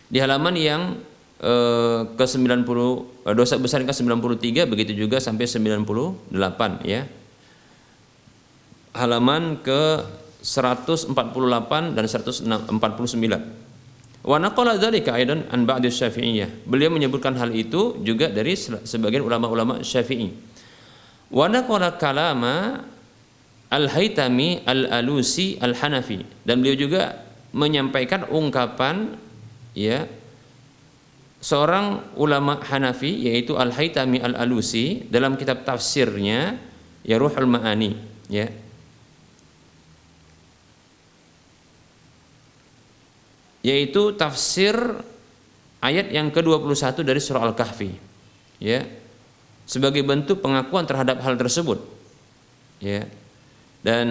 Speaker 2: Di halaman yang ke-90, dosa besar ke-93, begitu juga sampai 98, ya. Halaman ke 148 dan 149. Wa naqala dzalika aidan an ba'd asy-Syafi'iyyah. Beliau menyebutkan hal itu juga dari sebagian ulama-ulama Syafi'i. Wa naqala kalama Al-Haytami Al-Alusi Al-Hanafi, dan beliau juga menyampaikan ungkapan, ya, seorang ulama Hanafi yaitu Al-Haytami Al-Alusi dalam kitab tafsirnya, ya, Ruhul Ma'ani, ya. Yaitu tafsir ayat yang ke-21 dari surah Al-Kahfi, ya, sebagai bentuk pengakuan terhadap hal tersebut, ya. Dan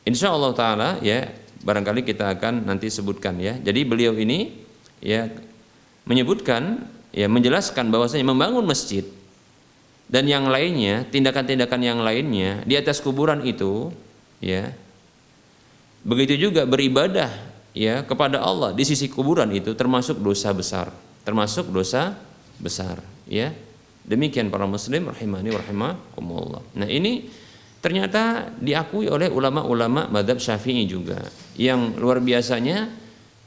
Speaker 2: insyaallah taala, ya, barangkali kita akan nanti sebutkan, ya. Jadi beliau ini, ya, menyebutkan, ya, menjelaskan bahwasanya membangun masjid dan yang lainnya, tindakan-tindakan yang lainnya di atas kuburan itu, ya, begitu juga beribadah, ya, kepada Allah di sisi kuburan itu termasuk dosa besar, termasuk dosa besar, ya. Demikian para muslim rahimani wa rahimakumullah. Nah, ini ternyata diakui oleh ulama-ulama madzhab Syafi'i juga. Yang luar biasanya,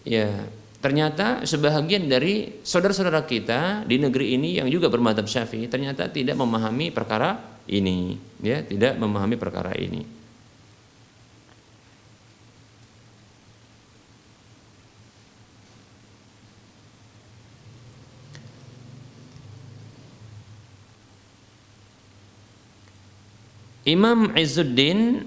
Speaker 2: ya, ternyata sebahagian dari saudara-saudara kita di negeri ini yang juga bermadzhab Syafi'i ternyata tidak memahami perkara ini, ya, tidak memahami perkara ini. Imam Izzuddin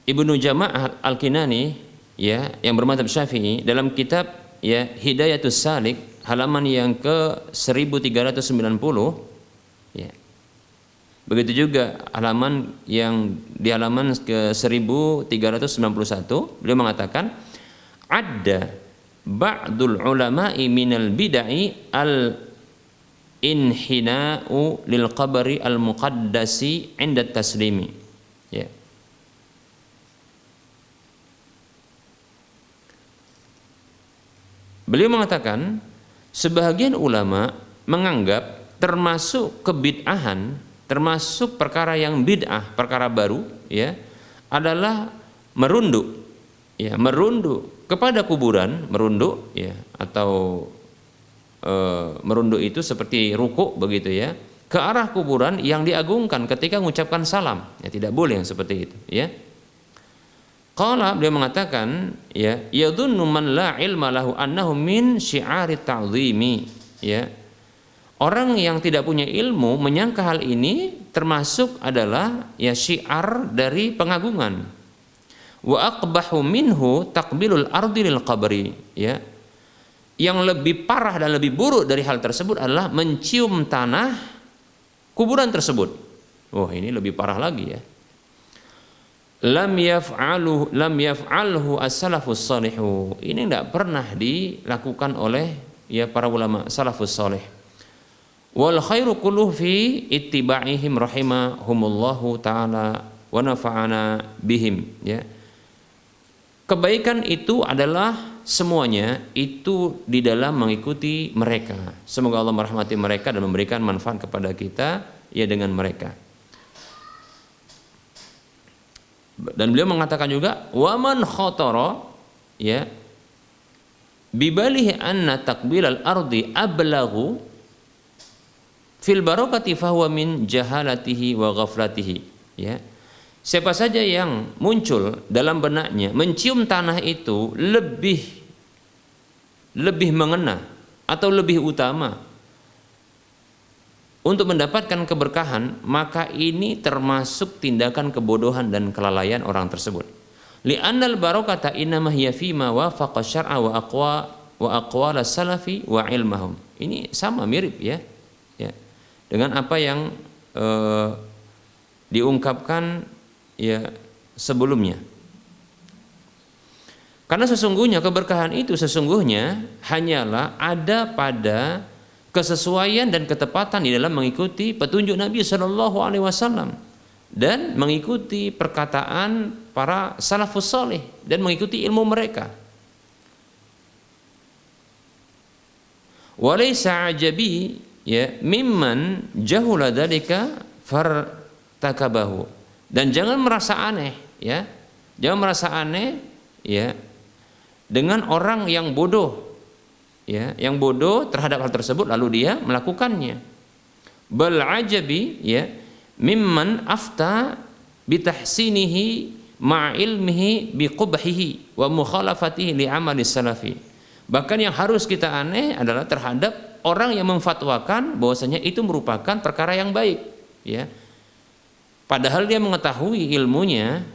Speaker 2: Ibnu Jama'ah Al-Kinani, ya, yang bermadzhab Syafi'i dalam kitab, ya, Hidayatus Salik halaman yang ke-1390, ya. Begitu juga halaman yang di halaman ke-1391 beliau mengatakan ada ba'dul ulama'i minal bid'ai al-inhina'u lil qabri al-muqaddasi 'inda taslimi. Ya. Beliau mengatakan sebahagian ulama menganggap termasuk kebid'ahan, termasuk perkara yang bid'ah, perkara baru, ya, adalah merunduk, ya, merunduk kepada kuburan, merunduk, ya, atau merunduk itu seperti rukuk begitu, ya, ke arah kuburan yang diagungkan ketika mengucapkan salam, ya, tidak boleh yang seperti itu, ya. Qala, beliau mengatakan, ya, yadhunnu man la ilma lahu annahu min syi'arit ta'zimi, ya. Orang yang tidak punya ilmu menyangka hal ini termasuk adalah, ya, syiar dari pengagungan. Wa aqbahu minhu taqbilul ardi lil qabri, ya. Yang lebih parah dan lebih buruk dari hal tersebut adalah mencium tanah kuburan tersebut. Oh, ini lebih parah lagi, ya. Lam yaf'alhu as-salafus shalihu. Ini tidak pernah dilakukan oleh, ya, para ulama salafus salih. Wal khairu kulluhu fi ittiba'ihim rahimahumullahu taala wa nafa'ana bihim, ya. Kebaikan itu adalah semuanya itu di dalam mengikuti mereka. Semoga Allah merahmati mereka dan memberikan manfaat kepada kita, ya, dengan mereka. Dan beliau mengatakan juga waman khatara, ya, bibalihi anna takbilal ardi ablaghu fil barakati fahuwa min jahalatihi wa ghaflatihi, ya. Siapa saja yang muncul dalam benaknya mencium tanah itu lebih mengena atau lebih utama untuk mendapatkan keberkahan, maka ini termasuk tindakan kebodohan dan kelalaian orang tersebut. Li'annal barakata innama hiya fima wafaqa syar'a wa aqwala salafi wa ilmahum. Ini sama mirip ya. Ya. Dengan apa yang diungkapkan ya sebelumnya. Karena sesungguhnya keberkahan itu sesungguhnya hanyalah ada pada kesesuaian dan ketepatan di dalam mengikuti petunjuk Nabi Shallallahu Alaihi Wasallam dan mengikuti perkataan para salafus saleh dan mengikuti ilmu mereka. Walaysa ajabi ya mimman jahula dzalika fartakabahu. Dan jangan merasa aneh ya. Jangan merasa aneh ya dengan orang yang bodoh ya, yang bodoh terhadap hal tersebut lalu dia melakukannya. Bal ajabi ya mimman afta bitahsinihi ma'ilmihi biqubhihi wa mukhalafatihi li amali salafi. Bahkan yang harus kita aneh adalah terhadap orang yang memfatwakan bahwasanya itu merupakan perkara yang baik ya. Padahal dia mengetahui ilmunya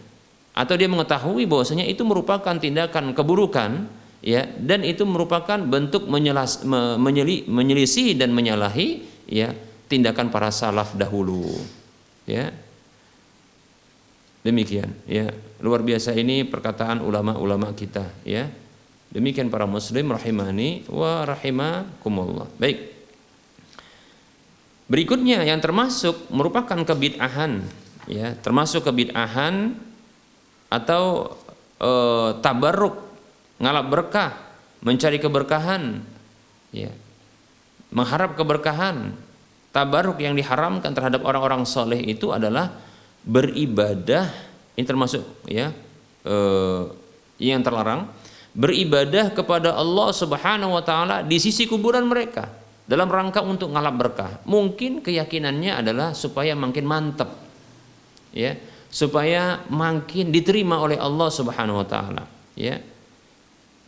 Speaker 2: atau dia mengetahui bahwasanya itu merupakan tindakan keburukan ya, dan itu merupakan bentuk menyelisih dan menyalahi ya tindakan para salaf dahulu ya. Demikian ya, luar biasa ini perkataan ulama-ulama kita ya. Demikian para muslim rahimani wa rahimakumullah. Baik. Berikutnya yang termasuk merupakan kebid'ahan ya, termasuk kebid'ahan atau tabarruk, ngalap berkah, mencari keberkahan ya, mengharap keberkahan. Tabarruk yang diharamkan terhadap orang-orang soleh itu adalah beribadah, ini termasuk ya yang terlarang, beribadah kepada Allah Subhanahu wa taala di sisi kuburan mereka dalam rangka untuk ngalap berkah. Mungkin keyakinannya adalah supaya makin mantap ya, supaya makin diterima oleh Allah Subhanahu wa taala ya.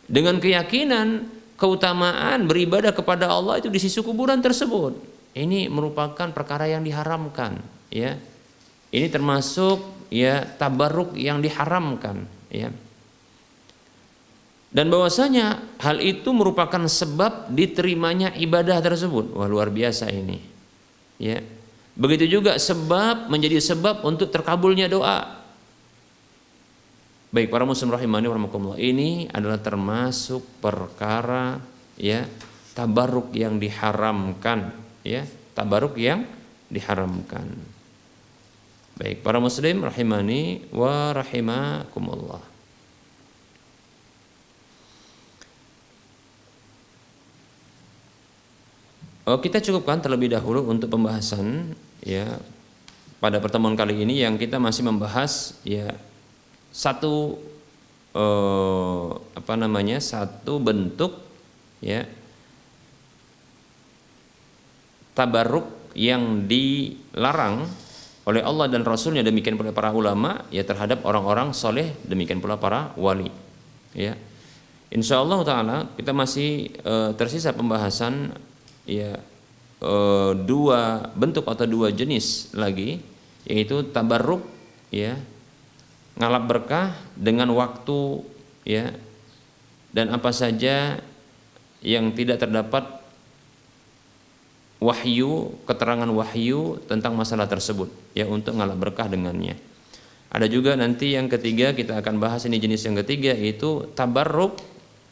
Speaker 2: Dengan keyakinan keutamaan beribadah kepada Allah itu di sisi kuburan tersebut. Ini merupakan perkara yang diharamkan ya. Ini termasuk ya tabarruk yang diharamkan ya. Dan bahwasanya hal itu merupakan sebab diterimanya ibadah tersebut. Wah, luar biasa ini. Ya. Begitu juga menjadi sebab untuk terkabulnya doa. Baik para muslim rahimani wa rahimakumullah, ini adalah termasuk perkara ya tabarruk yang diharamkan ya, tabarruk yang diharamkan. Baik para muslim rahimani wa rahimakumullah. Kita cukupkan terlebih dahulu untuk pembahasan ya pada pertemuan kali ini yang kita masih membahas ya satu satu bentuk ya tabarruk yang dilarang oleh Allah dan Rasulnya, demikian pula para ulama ya terhadap orang-orang soleh, demikian pula para wali ya. Insyaallah taala kita masih tersisa pembahasan ya dua bentuk atau dua jenis lagi, yaitu tabarruk ya ngalap berkah dengan waktu ya, dan apa saja yang tidak terdapat wahyu, keterangan wahyu tentang masalah tersebut ya, untuk ngalap berkah dengannya. Ada juga nanti yang ketiga, kita akan bahas ini jenis yang ketiga, yaitu tabarruk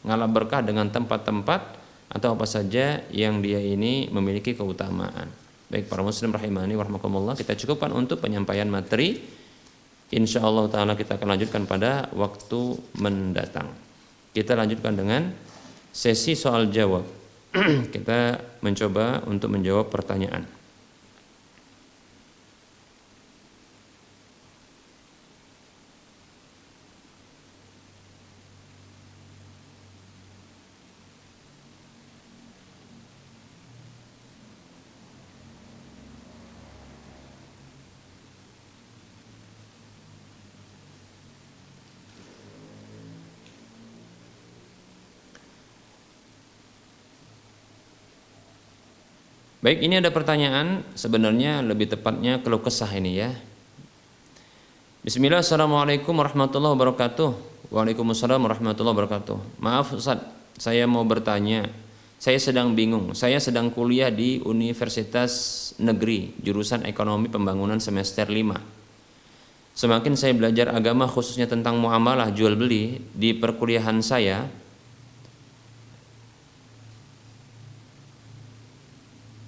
Speaker 2: ngalap berkah dengan tempat-tempat atau apa saja yang dia ini memiliki keutamaan. Baik para muslim rahimani wa rahimakumullah, kita cukupkan untuk penyampaian materi. Insyaallah taala kita akan lanjutkan pada waktu mendatang. Kita lanjutkan dengan sesi soal jawab. Kita mencoba untuk menjawab pertanyaan. Baik, ini ada pertanyaan, sebenarnya lebih tepatnya keluh kesah ini ya. Bismillah, assalamualaikum warahmatullahi wabarakatuh. Waalaikumsalam warahmatullahi wabarakatuh. Maaf Ustaz, saya mau bertanya. Saya sedang bingung. Saya sedang kuliah di Universitas Negeri, jurusan Ekonomi Pembangunan semester 5. Semakin saya belajar agama khususnya tentang muamalah jual beli di perkuliahan saya,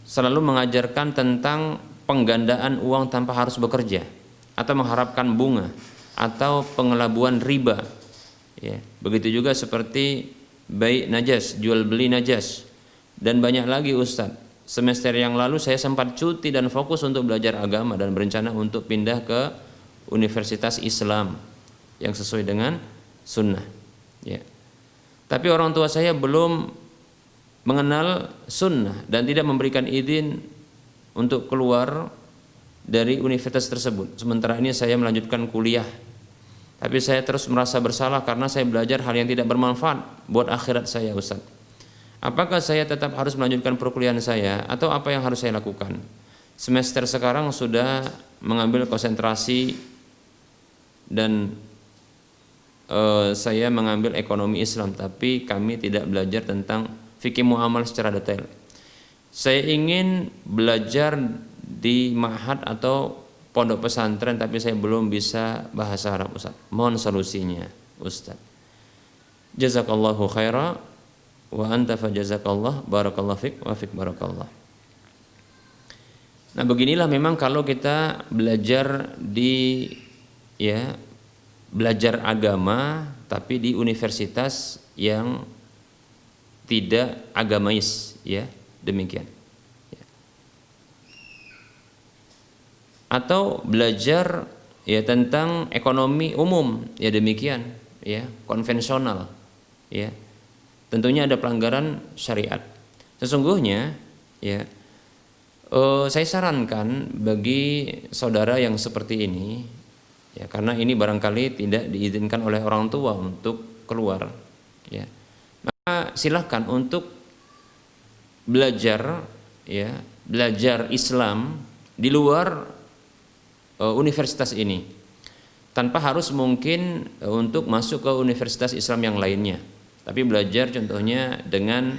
Speaker 2: selalu mengajarkan tentang penggandaan uang tanpa harus bekerja atau mengharapkan bunga atau pengelabuan riba. Ya, begitu juga seperti bai najas, jual beli najas, dan banyak lagi Ustadz. Semester yang lalu saya sempat cuti dan fokus untuk belajar agama dan berencana untuk pindah ke Universitas Islam yang sesuai dengan sunnah. Ya. Tapi orang tua saya belum mengenal sunnah dan tidak memberikan izin untuk keluar dari universitas tersebut. Sementara ini saya melanjutkan kuliah. Tapi saya terus merasa bersalah karena saya belajar hal yang tidak bermanfaat buat akhirat saya, Ustaz. Apakah saya tetap harus melanjutkan perkuliahan saya atau apa yang harus saya lakukan? Semester sekarang sudah mengambil konsentrasi dan saya mengambil ekonomi Islam, tapi kami tidak belajar tentang fikih muamalah secara detail. Saya ingin belajar di ma'had atau pondok pesantren, tapi saya belum bisa bahasa Arab, Ustaz. Mohon solusinya, Ustaz. Jazakallahu khaira wa anta fajazakallah, barakallahu fik wa fik barakallah. Nah, beginilah memang kalau kita belajar di belajar agama tapi di universitas yang tidak agamais, ya, demikian. Atau belajar ya tentang ekonomi umum, ya demikian, ya, konvensional, ya. Tentunya ada pelanggaran syariat. Sesungguhnya, ya, saya sarankan bagi saudara yang seperti ini, ya, karena ini barangkali tidak diizinkan oleh orang tua untuk keluar, ya, maka silahkan untuk belajar, ya, belajar Islam di luar universitas ini, tanpa harus mungkin untuk masuk ke universitas Islam yang lainnya, tapi belajar contohnya dengan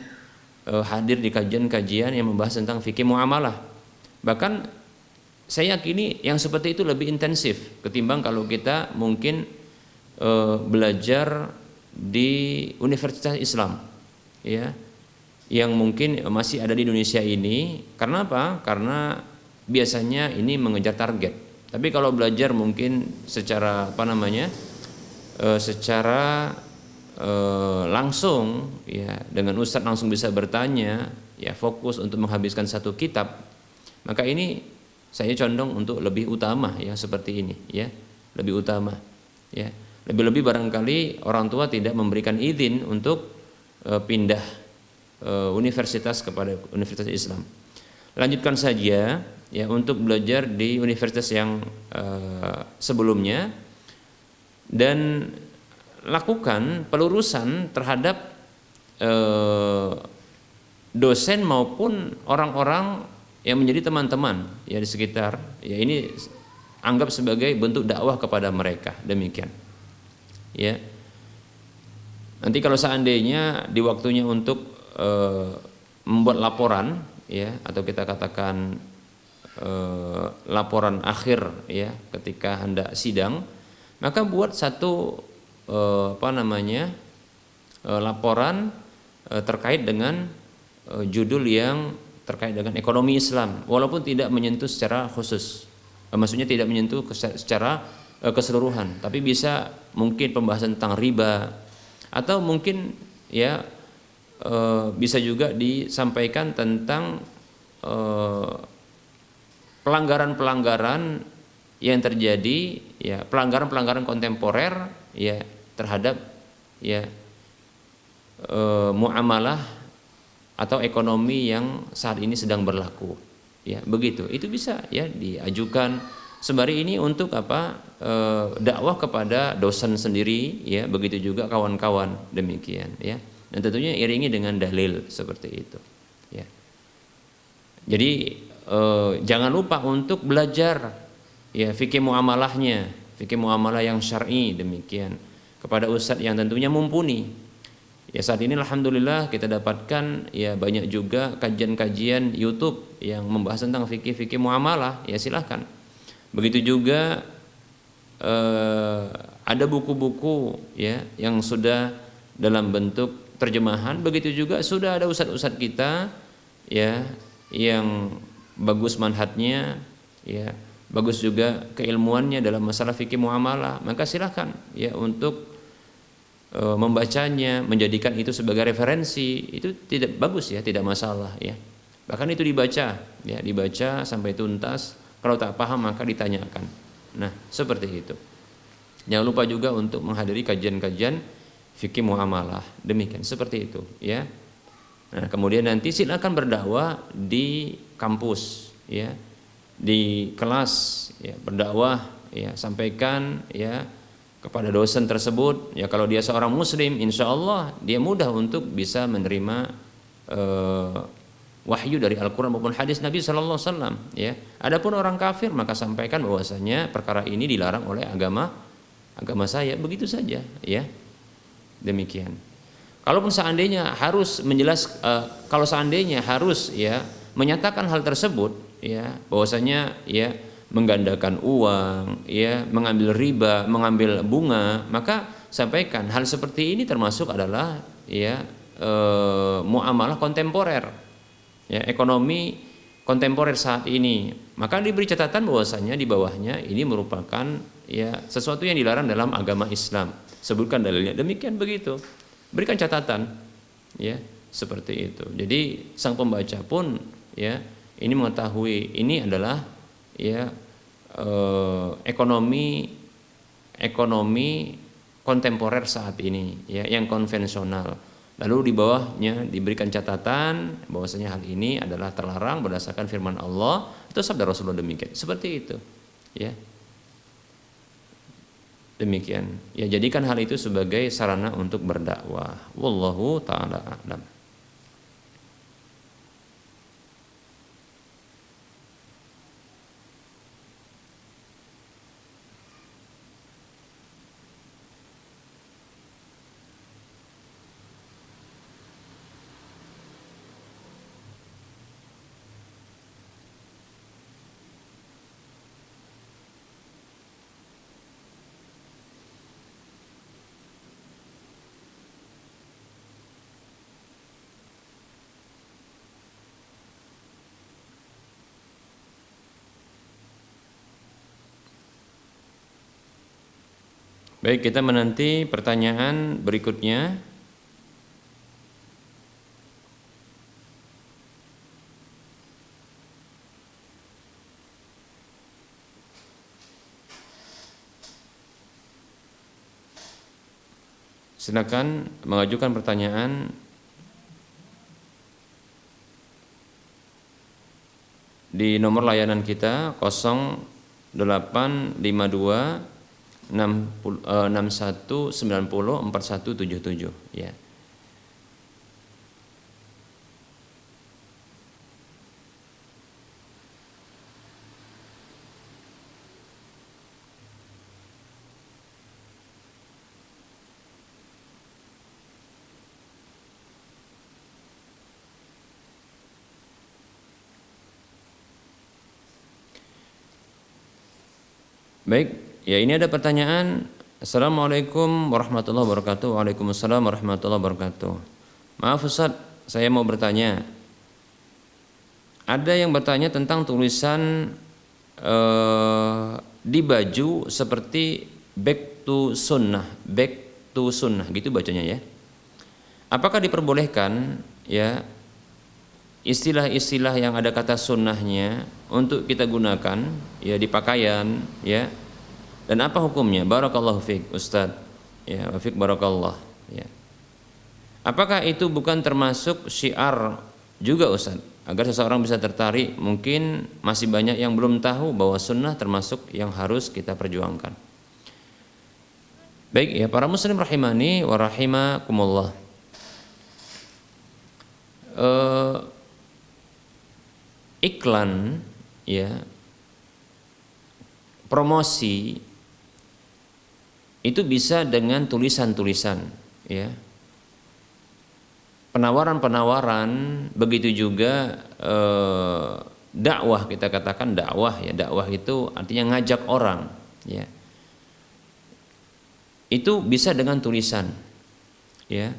Speaker 2: hadir di kajian-kajian yang membahas tentang fikih muamalah. Bahkan saya yakini yang seperti itu lebih intensif ketimbang kalau kita mungkin belajar di universitas Islam, ya, yang mungkin masih ada di Indonesia ini. Karena apa? Karena biasanya ini mengejar target. Tapi kalau belajar mungkin secara secara langsung, ya, dengan ustadz langsung bisa bertanya, ya, fokus untuk menghabiskan satu kitab, maka ini saya condong untuk lebih utama, ya, seperti ini, ya, lebih utama, ya. Lebih-lebih barangkali orang tua tidak memberikan izin untuk pindah universitas kepada universitas Islam. Lanjutkan saja, ya, untuk belajar di universitas yang sebelumnya dan lakukan pelurusan terhadap dosen maupun orang-orang yang menjadi teman-teman, ya, di sekitar, ya, ini anggap sebagai bentuk dakwah kepada mereka, demikian, ya. Nanti kalau seandainya di waktunya untuk membuat laporan, ya, atau kita katakan laporan akhir, ya, ketika hendak sidang, maka buat satu laporan terkait dengan judul yang terkait dengan ekonomi Islam, walaupun tidak menyentuh secara khusus, maksudnya tidak menyentuh secara keseluruhan, tapi bisa mungkin pembahasan tentang riba, atau mungkin, ya, bisa juga disampaikan tentang pelanggaran-pelanggaran yang terjadi, ya, pelanggaran-pelanggaran kontemporer, ya, terhadap, ya, muamalah atau ekonomi yang saat ini sedang berlaku, ya, begitu. Itu bisa, ya, diajukan sembari ini untuk apa, dakwah kepada dosen sendiri, ya, begitu juga kawan-kawan, demikian, ya. Dan tentunya iringi dengan dalil seperti itu, ya. Jadi jangan lupa untuk belajar ya fikih muamalahnya, fikih muamalah yang syar'i demikian kepada ustadz yang tentunya mumpuni. Ya saat ini alhamdulillah kita dapatkan ya banyak juga kajian-kajian YouTube yang membahas tentang fikih-fikih muamalah, ya silahkan. Begitu juga ada buku-buku ya yang sudah dalam bentuk terjemahan, begitu juga sudah ada ustadz-ustadz kita ya yang bagus manhajnya ya, bagus juga keilmuannya dalam masalah fikih muamalah, maka silahkan ya untuk membacanya, menjadikan itu sebagai referensi, itu tidak bagus ya, tidak masalah ya. Bahkan itu dibaca ya, dibaca sampai tuntas, kalau tak paham maka ditanyakan. Nah, seperti itu. Jangan lupa juga untuk menghadiri kajian-kajian fikih muamalah. Demikian, seperti itu ya. Nah, kemudian nanti silakan berdakwah di kampus ya, di kelas ya, berdakwah ya, sampaikan ya kepada dosen tersebut ya. Kalau dia seorang muslim, insya Allah dia mudah untuk bisa menerima wahyu dari Al-Quran maupun hadis Nabi Sallallahu Alaihi Wasallam ya. Adapun orang kafir maka sampaikan bahwasanya perkara ini dilarang oleh agama saya, begitu saja ya. Demikian. Kalaupun seandainya harus kalau seandainya harus ya menyatakan hal tersebut ya, bahwasanya ya menggandakan uang, ya, mengambil riba, mengambil bunga, maka sampaikan hal seperti ini termasuk adalah ya muamalah kontemporer, ya, ekonomi kontemporer saat ini. Maka diberi catatan bahwasanya di bawahnya ini merupakan ya sesuatu yang dilarang dalam agama Islam. Sebutkan dalilnya. Demikian begitu. Berikan catatan, ya, seperti itu. Jadi sang pembaca pun ya ini mengetahui ini adalah ya ekonomi kontemporer saat ini ya, yang konvensional. Lalu di bawahnya diberikan catatan bahwasanya hal ini adalah terlarang berdasarkan firman Allah atau sabda Rasulullah, demikian. Seperti itu ya. Demikian. Ya, jadikan hal itu sebagai sarana untuk berdakwah. Wallahu taala a'lam. Baik, kita menanti pertanyaan berikutnya. Silakan mengajukan pertanyaan di nomor layanan kita 0852 61 90 4177 ya. Baik, ya, ini ada pertanyaan. Assalamualaikum warahmatullahi wabarakatuh. Waalaikumsalam warahmatullahi wabarakatuh. Maaf Ustaz, saya mau bertanya. Ada yang bertanya tentang tulisan di baju seperti back to sunnah gitu bacanya ya. Apakah diperbolehkan ya istilah-istilah yang ada kata sunnahnya untuk kita gunakan ya di pakaian ya, dan apa hukumnya? Barakallahu fiik Ustaz ya, wa fiik barakallah ya. Apakah itu bukan termasuk syiar juga Ustaz, agar seseorang bisa tertarik? Mungkin masih banyak yang belum tahu bahwa sunnah termasuk yang harus kita perjuangkan. Baik ya, para muslim rahimani wa rahimakumullah. iklan, ya, promosi itu bisa dengan tulisan-tulisan, ya, penawaran-penawaran, begitu juga dakwah, kita katakan dakwah, ya, dakwah itu artinya ngajak orang, ya, itu bisa dengan tulisan, ya,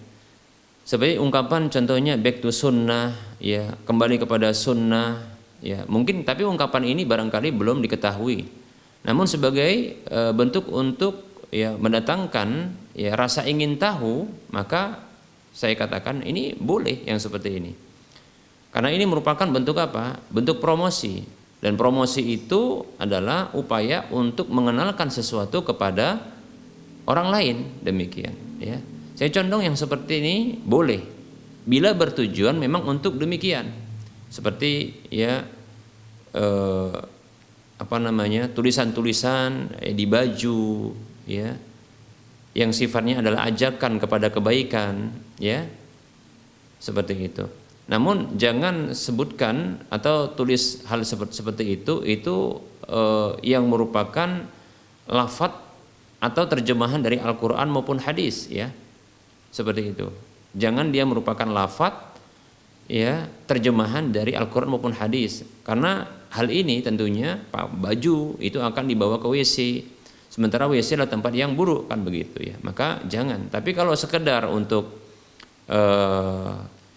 Speaker 2: seperti ungkapan contohnya back to sunnah, ya, kembali kepada sunnah, ya, mungkin tapi ungkapan ini barangkali belum diketahui, namun sebagai bentuk untuk, ya, mendatangkan, ya, rasa ingin tahu, maka saya katakan ini boleh yang seperti ini. Karena ini merupakan bentuk apa? Bentuk promosi. Dan promosi itu adalah upaya untuk mengenalkan sesuatu kepada orang lain, demikian, ya. Saya condong yang seperti ini boleh bila bertujuan memang untuk demikian. Seperti, ya, tulisan-tulisan di baju, ya, yang sifatnya adalah ajakan kepada kebaikan, ya, seperti itu. Namun jangan sebutkan atau tulis hal seperti itu yang merupakan lafadz atau terjemahan dari Al-Quran maupun hadis, ya, seperti itu. Jangan dia merupakan lafadz, ya, terjemahan dari Al-Quran maupun hadis, karena hal ini tentunya baju itu akan dibawa ke WC, sementara WC adalah tempat yang buruk, kan begitu, ya, maka jangan. Tapi kalau sekedar untuk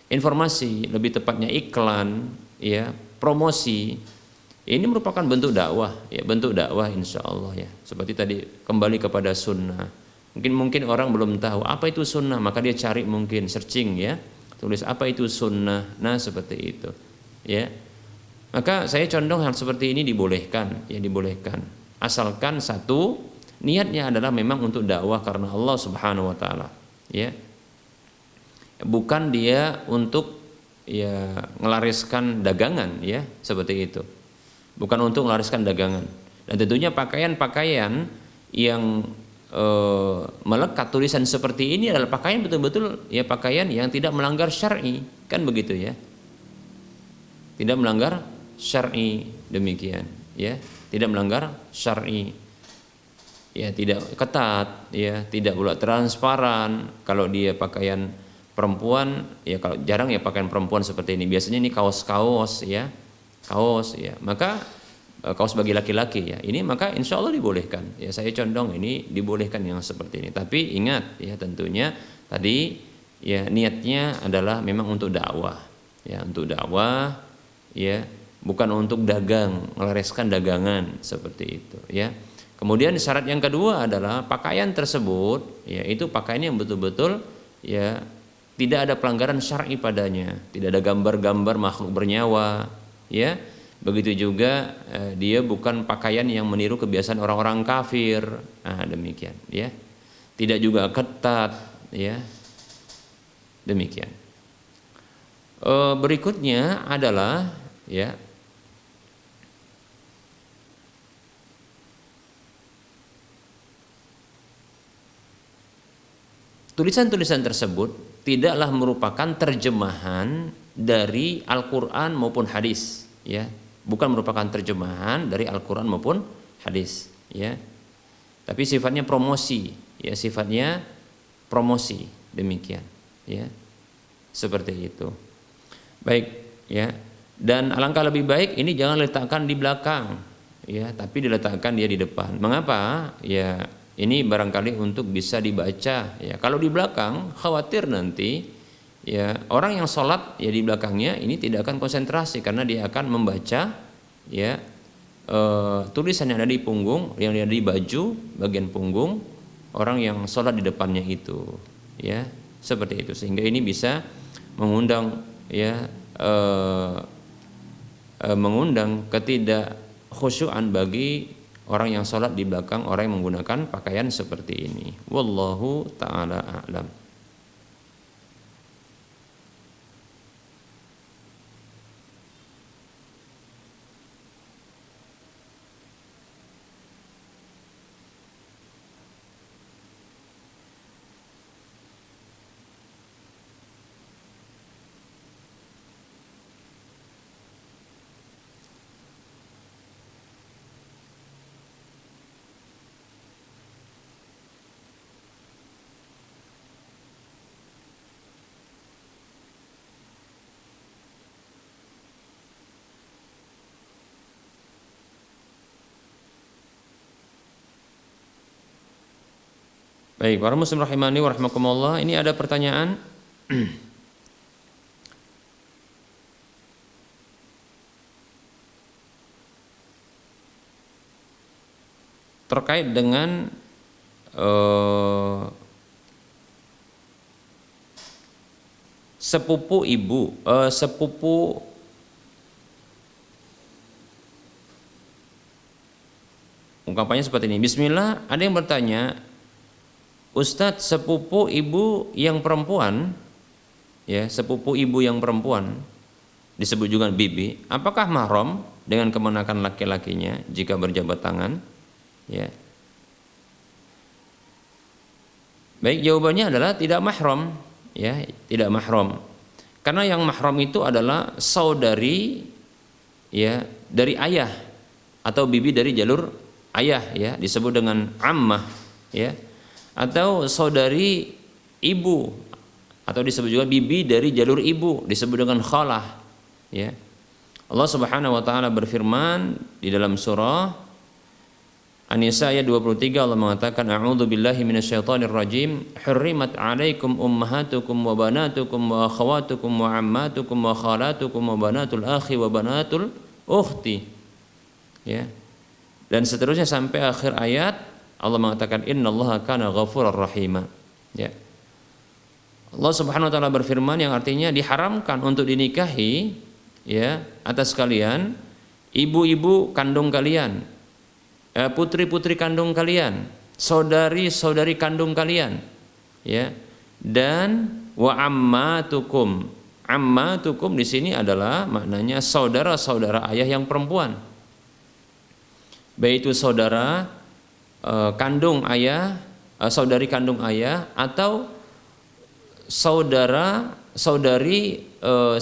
Speaker 2: informasi, lebih tepatnya iklan, ya, promosi, ini merupakan bentuk dakwah, ya, bentuk dakwah insya Allah, ya. Seperti tadi kembali kepada sunnah. Mungkin orang belum tahu apa itu sunnah, maka dia cari, mungkin searching, ya, tulis apa itu sunnah. Nah, seperti itu, ya. Maka saya condong hal seperti ini dibolehkan, ya, dibolehkan. Asalkan satu, niatnya adalah memang untuk dakwah karena Allah Subhanahu wa taala, ya. Bukan dia untuk, ya, ngelariskan dagangan, ya, seperti itu. Bukan untuk ngelariskan dagangan. Dan tentunya pakaian-pakaian yang melekat tulisan seperti ini adalah pakaian betul-betul, ya, pakaian yang tidak melanggar syar'i, kan begitu, ya. Tidak melanggar syar'i, demikian, ya. Tidak melanggar syar'i, ya, tidak ketat, ya, tidak pula transparan. Kalau dia pakaian perempuan, ya, kalau jarang, ya, pakaian perempuan seperti ini, biasanya ini kaos-kaos, ya, kaos, ya, maka kaos bagi laki-laki, ya, ini maka insya Allah dibolehkan, ya, saya condong ini dibolehkan yang seperti ini. Tapi ingat, ya, tentunya tadi, ya, niatnya adalah memang untuk dakwah, ya, untuk dakwah, ya, bukan untuk dagang, ngelariskan dagangan, seperti itu, ya. Kemudian syarat yang kedua adalah pakaian tersebut, ya, itu pakaian yang betul-betul, ya, tidak ada pelanggaran syar'i padanya, tidak ada gambar-gambar makhluk bernyawa, ya. Begitu juga dia bukan pakaian yang meniru kebiasaan orang-orang kafir. Nah, demikian, ya. Tidak juga ketat, ya. Demikian. Berikutnya adalah, ya, tulisan-tulisan tersebut tidaklah merupakan terjemahan dari Al-Quran maupun hadis, ya, bukan merupakan terjemahan dari Al-Quran maupun hadis, ya, tapi sifatnya promosi, ya, sifatnya promosi, demikian, ya, seperti itu. Baik, ya, dan alangkah lebih baik ini jangan letakkan di belakang, ya, tapi diletakkan dia di depan. Mengapa? Ya, ini barangkali untuk bisa dibaca, ya. Kalau di belakang khawatir nanti, ya, orang yang sholat, ya, di belakangnya ini tidak akan konsentrasi karena dia akan membaca, ya, tulisan yang ada di punggung, yang ada di baju bagian punggung orang yang sholat di depannya itu, ya, seperti itu. Sehingga ini bisa mengundang, ya, mengundang ketidakkhusyuan bagi orang yang sholat di belakang orang yang menggunakan pakaian seperti ini. Wallahu ta'ala a'lam. Baik, para muslim rahimani wa rahimakumullah, ini ada pertanyaan terkait dengan sepupu ibu, ungkapannya seperti ini. Bismillah, ada yang bertanya, Ustadz, sepupu ibu yang perempuan, ya, sepupu ibu yang perempuan disebut juga bibi, apakah mahram dengan kemenakan laki-lakinya jika berjabat tangan? Ya. Baik, jawabannya adalah tidak mahram, ya, tidak mahram. Karena yang mahram itu adalah saudari, ya, dari ayah atau bibi dari jalur ayah, ya, disebut dengan ammah, ya, atau saudari ibu atau disebut juga bibi dari jalur ibu, disebut dengan khalah, ya. Allah Subhanahu wa taala berfirman di dalam surah An-Nisa ayat 23, Allah mengatakan, a'udzu billahi minasyaitonir rajim, hurrimat 'alaikum ummahatukum wa banatukum wa akhawatukum wa ammatukum wa khalatukum wa banatul akhi wa banatul ukhti, ya. Dan seterusnya sampai akhir ayat Allah mengatakan innallaha kana ghafurar rahima, ya. Allah Subhanahu wa taala berfirman yang artinya diharamkan untuk dinikahi, ya, atas kalian ibu-ibu kandung kalian, putri-putri kandung kalian, saudari-saudari kandung kalian, ya, dan wa ammatukum. Ammatukum di sini adalah maknanya saudara-saudara ayah yang perempuan, baik itu saudara kandung ayah, saudari kandung ayah, atau saudari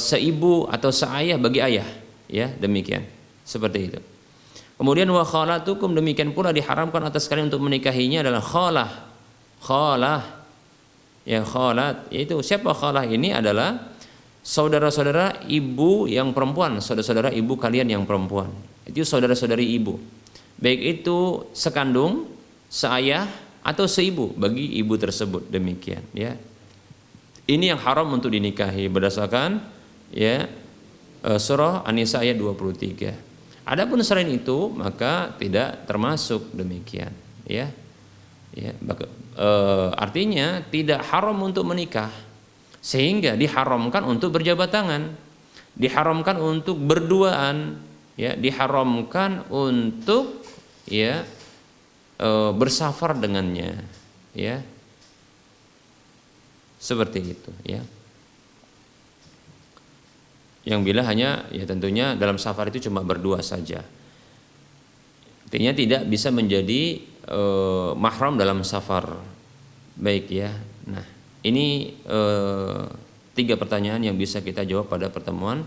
Speaker 2: seibu atau seayah bagi ayah, ya, demikian, seperti itu. Kemudian wa khalatukum, demikian pula diharamkan atas kalian untuk menikahinya adalah khalah, ya, khalat, yaitu siapa khalah ini adalah saudara-saudara ibu yang perempuan, saudara-saudara ibu kalian yang perempuan, itu saudara-saudari ibu, baik itu sekandung, seayah atau seibu bagi ibu tersebut, demikian, ya. Ini yang haram untuk dinikahi berdasarkan, ya, surah An-Nisa ayat 23. Adapun selain itu maka tidak termasuk, demikian, ya. Ya, artinya tidak haram untuk menikah, sehingga diharamkan untuk berjabat tangan, diharamkan untuk berduaan, ya, diharamkan untuk, ya, bersafar dengannya, ya, seperti itu, ya. Yang bila hanya, ya, tentunya dalam safar itu cuma berdua saja, artinya tidak bisa menjadi mahram dalam safar. Baik, ya. Nah, ini 3 pertanyaan yang bisa kita jawab pada pertemuan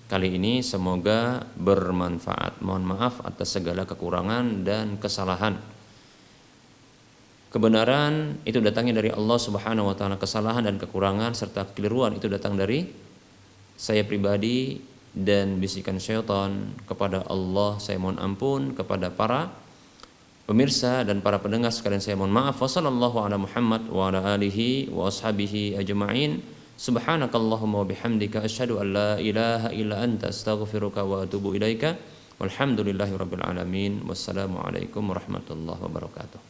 Speaker 2: kali ini. Semoga bermanfaat. Mohon maaf atas segala kekurangan dan kesalahan. Kebenaran itu datangnya dari Allah Subhanahu wa taala, kesalahan dan kekurangan serta kekeliruan itu datang dari saya pribadi dan bisikan syaitan kepada Allah. Saya mohon ampun. Kepada para pemirsa dan para pendengar sekalian saya mohon maaf. Wassallallahu ala Muhammad wa ala alihi wa ashabihi ajma'in. Subhanakallahumma wa bihamdika asyhadu an la ilaha illa anta astaghfiruka wa atubu ilaika. Walhamdulillahi rabbil alamin. Wassalamualaikum warahmatullahi wabarakatuh.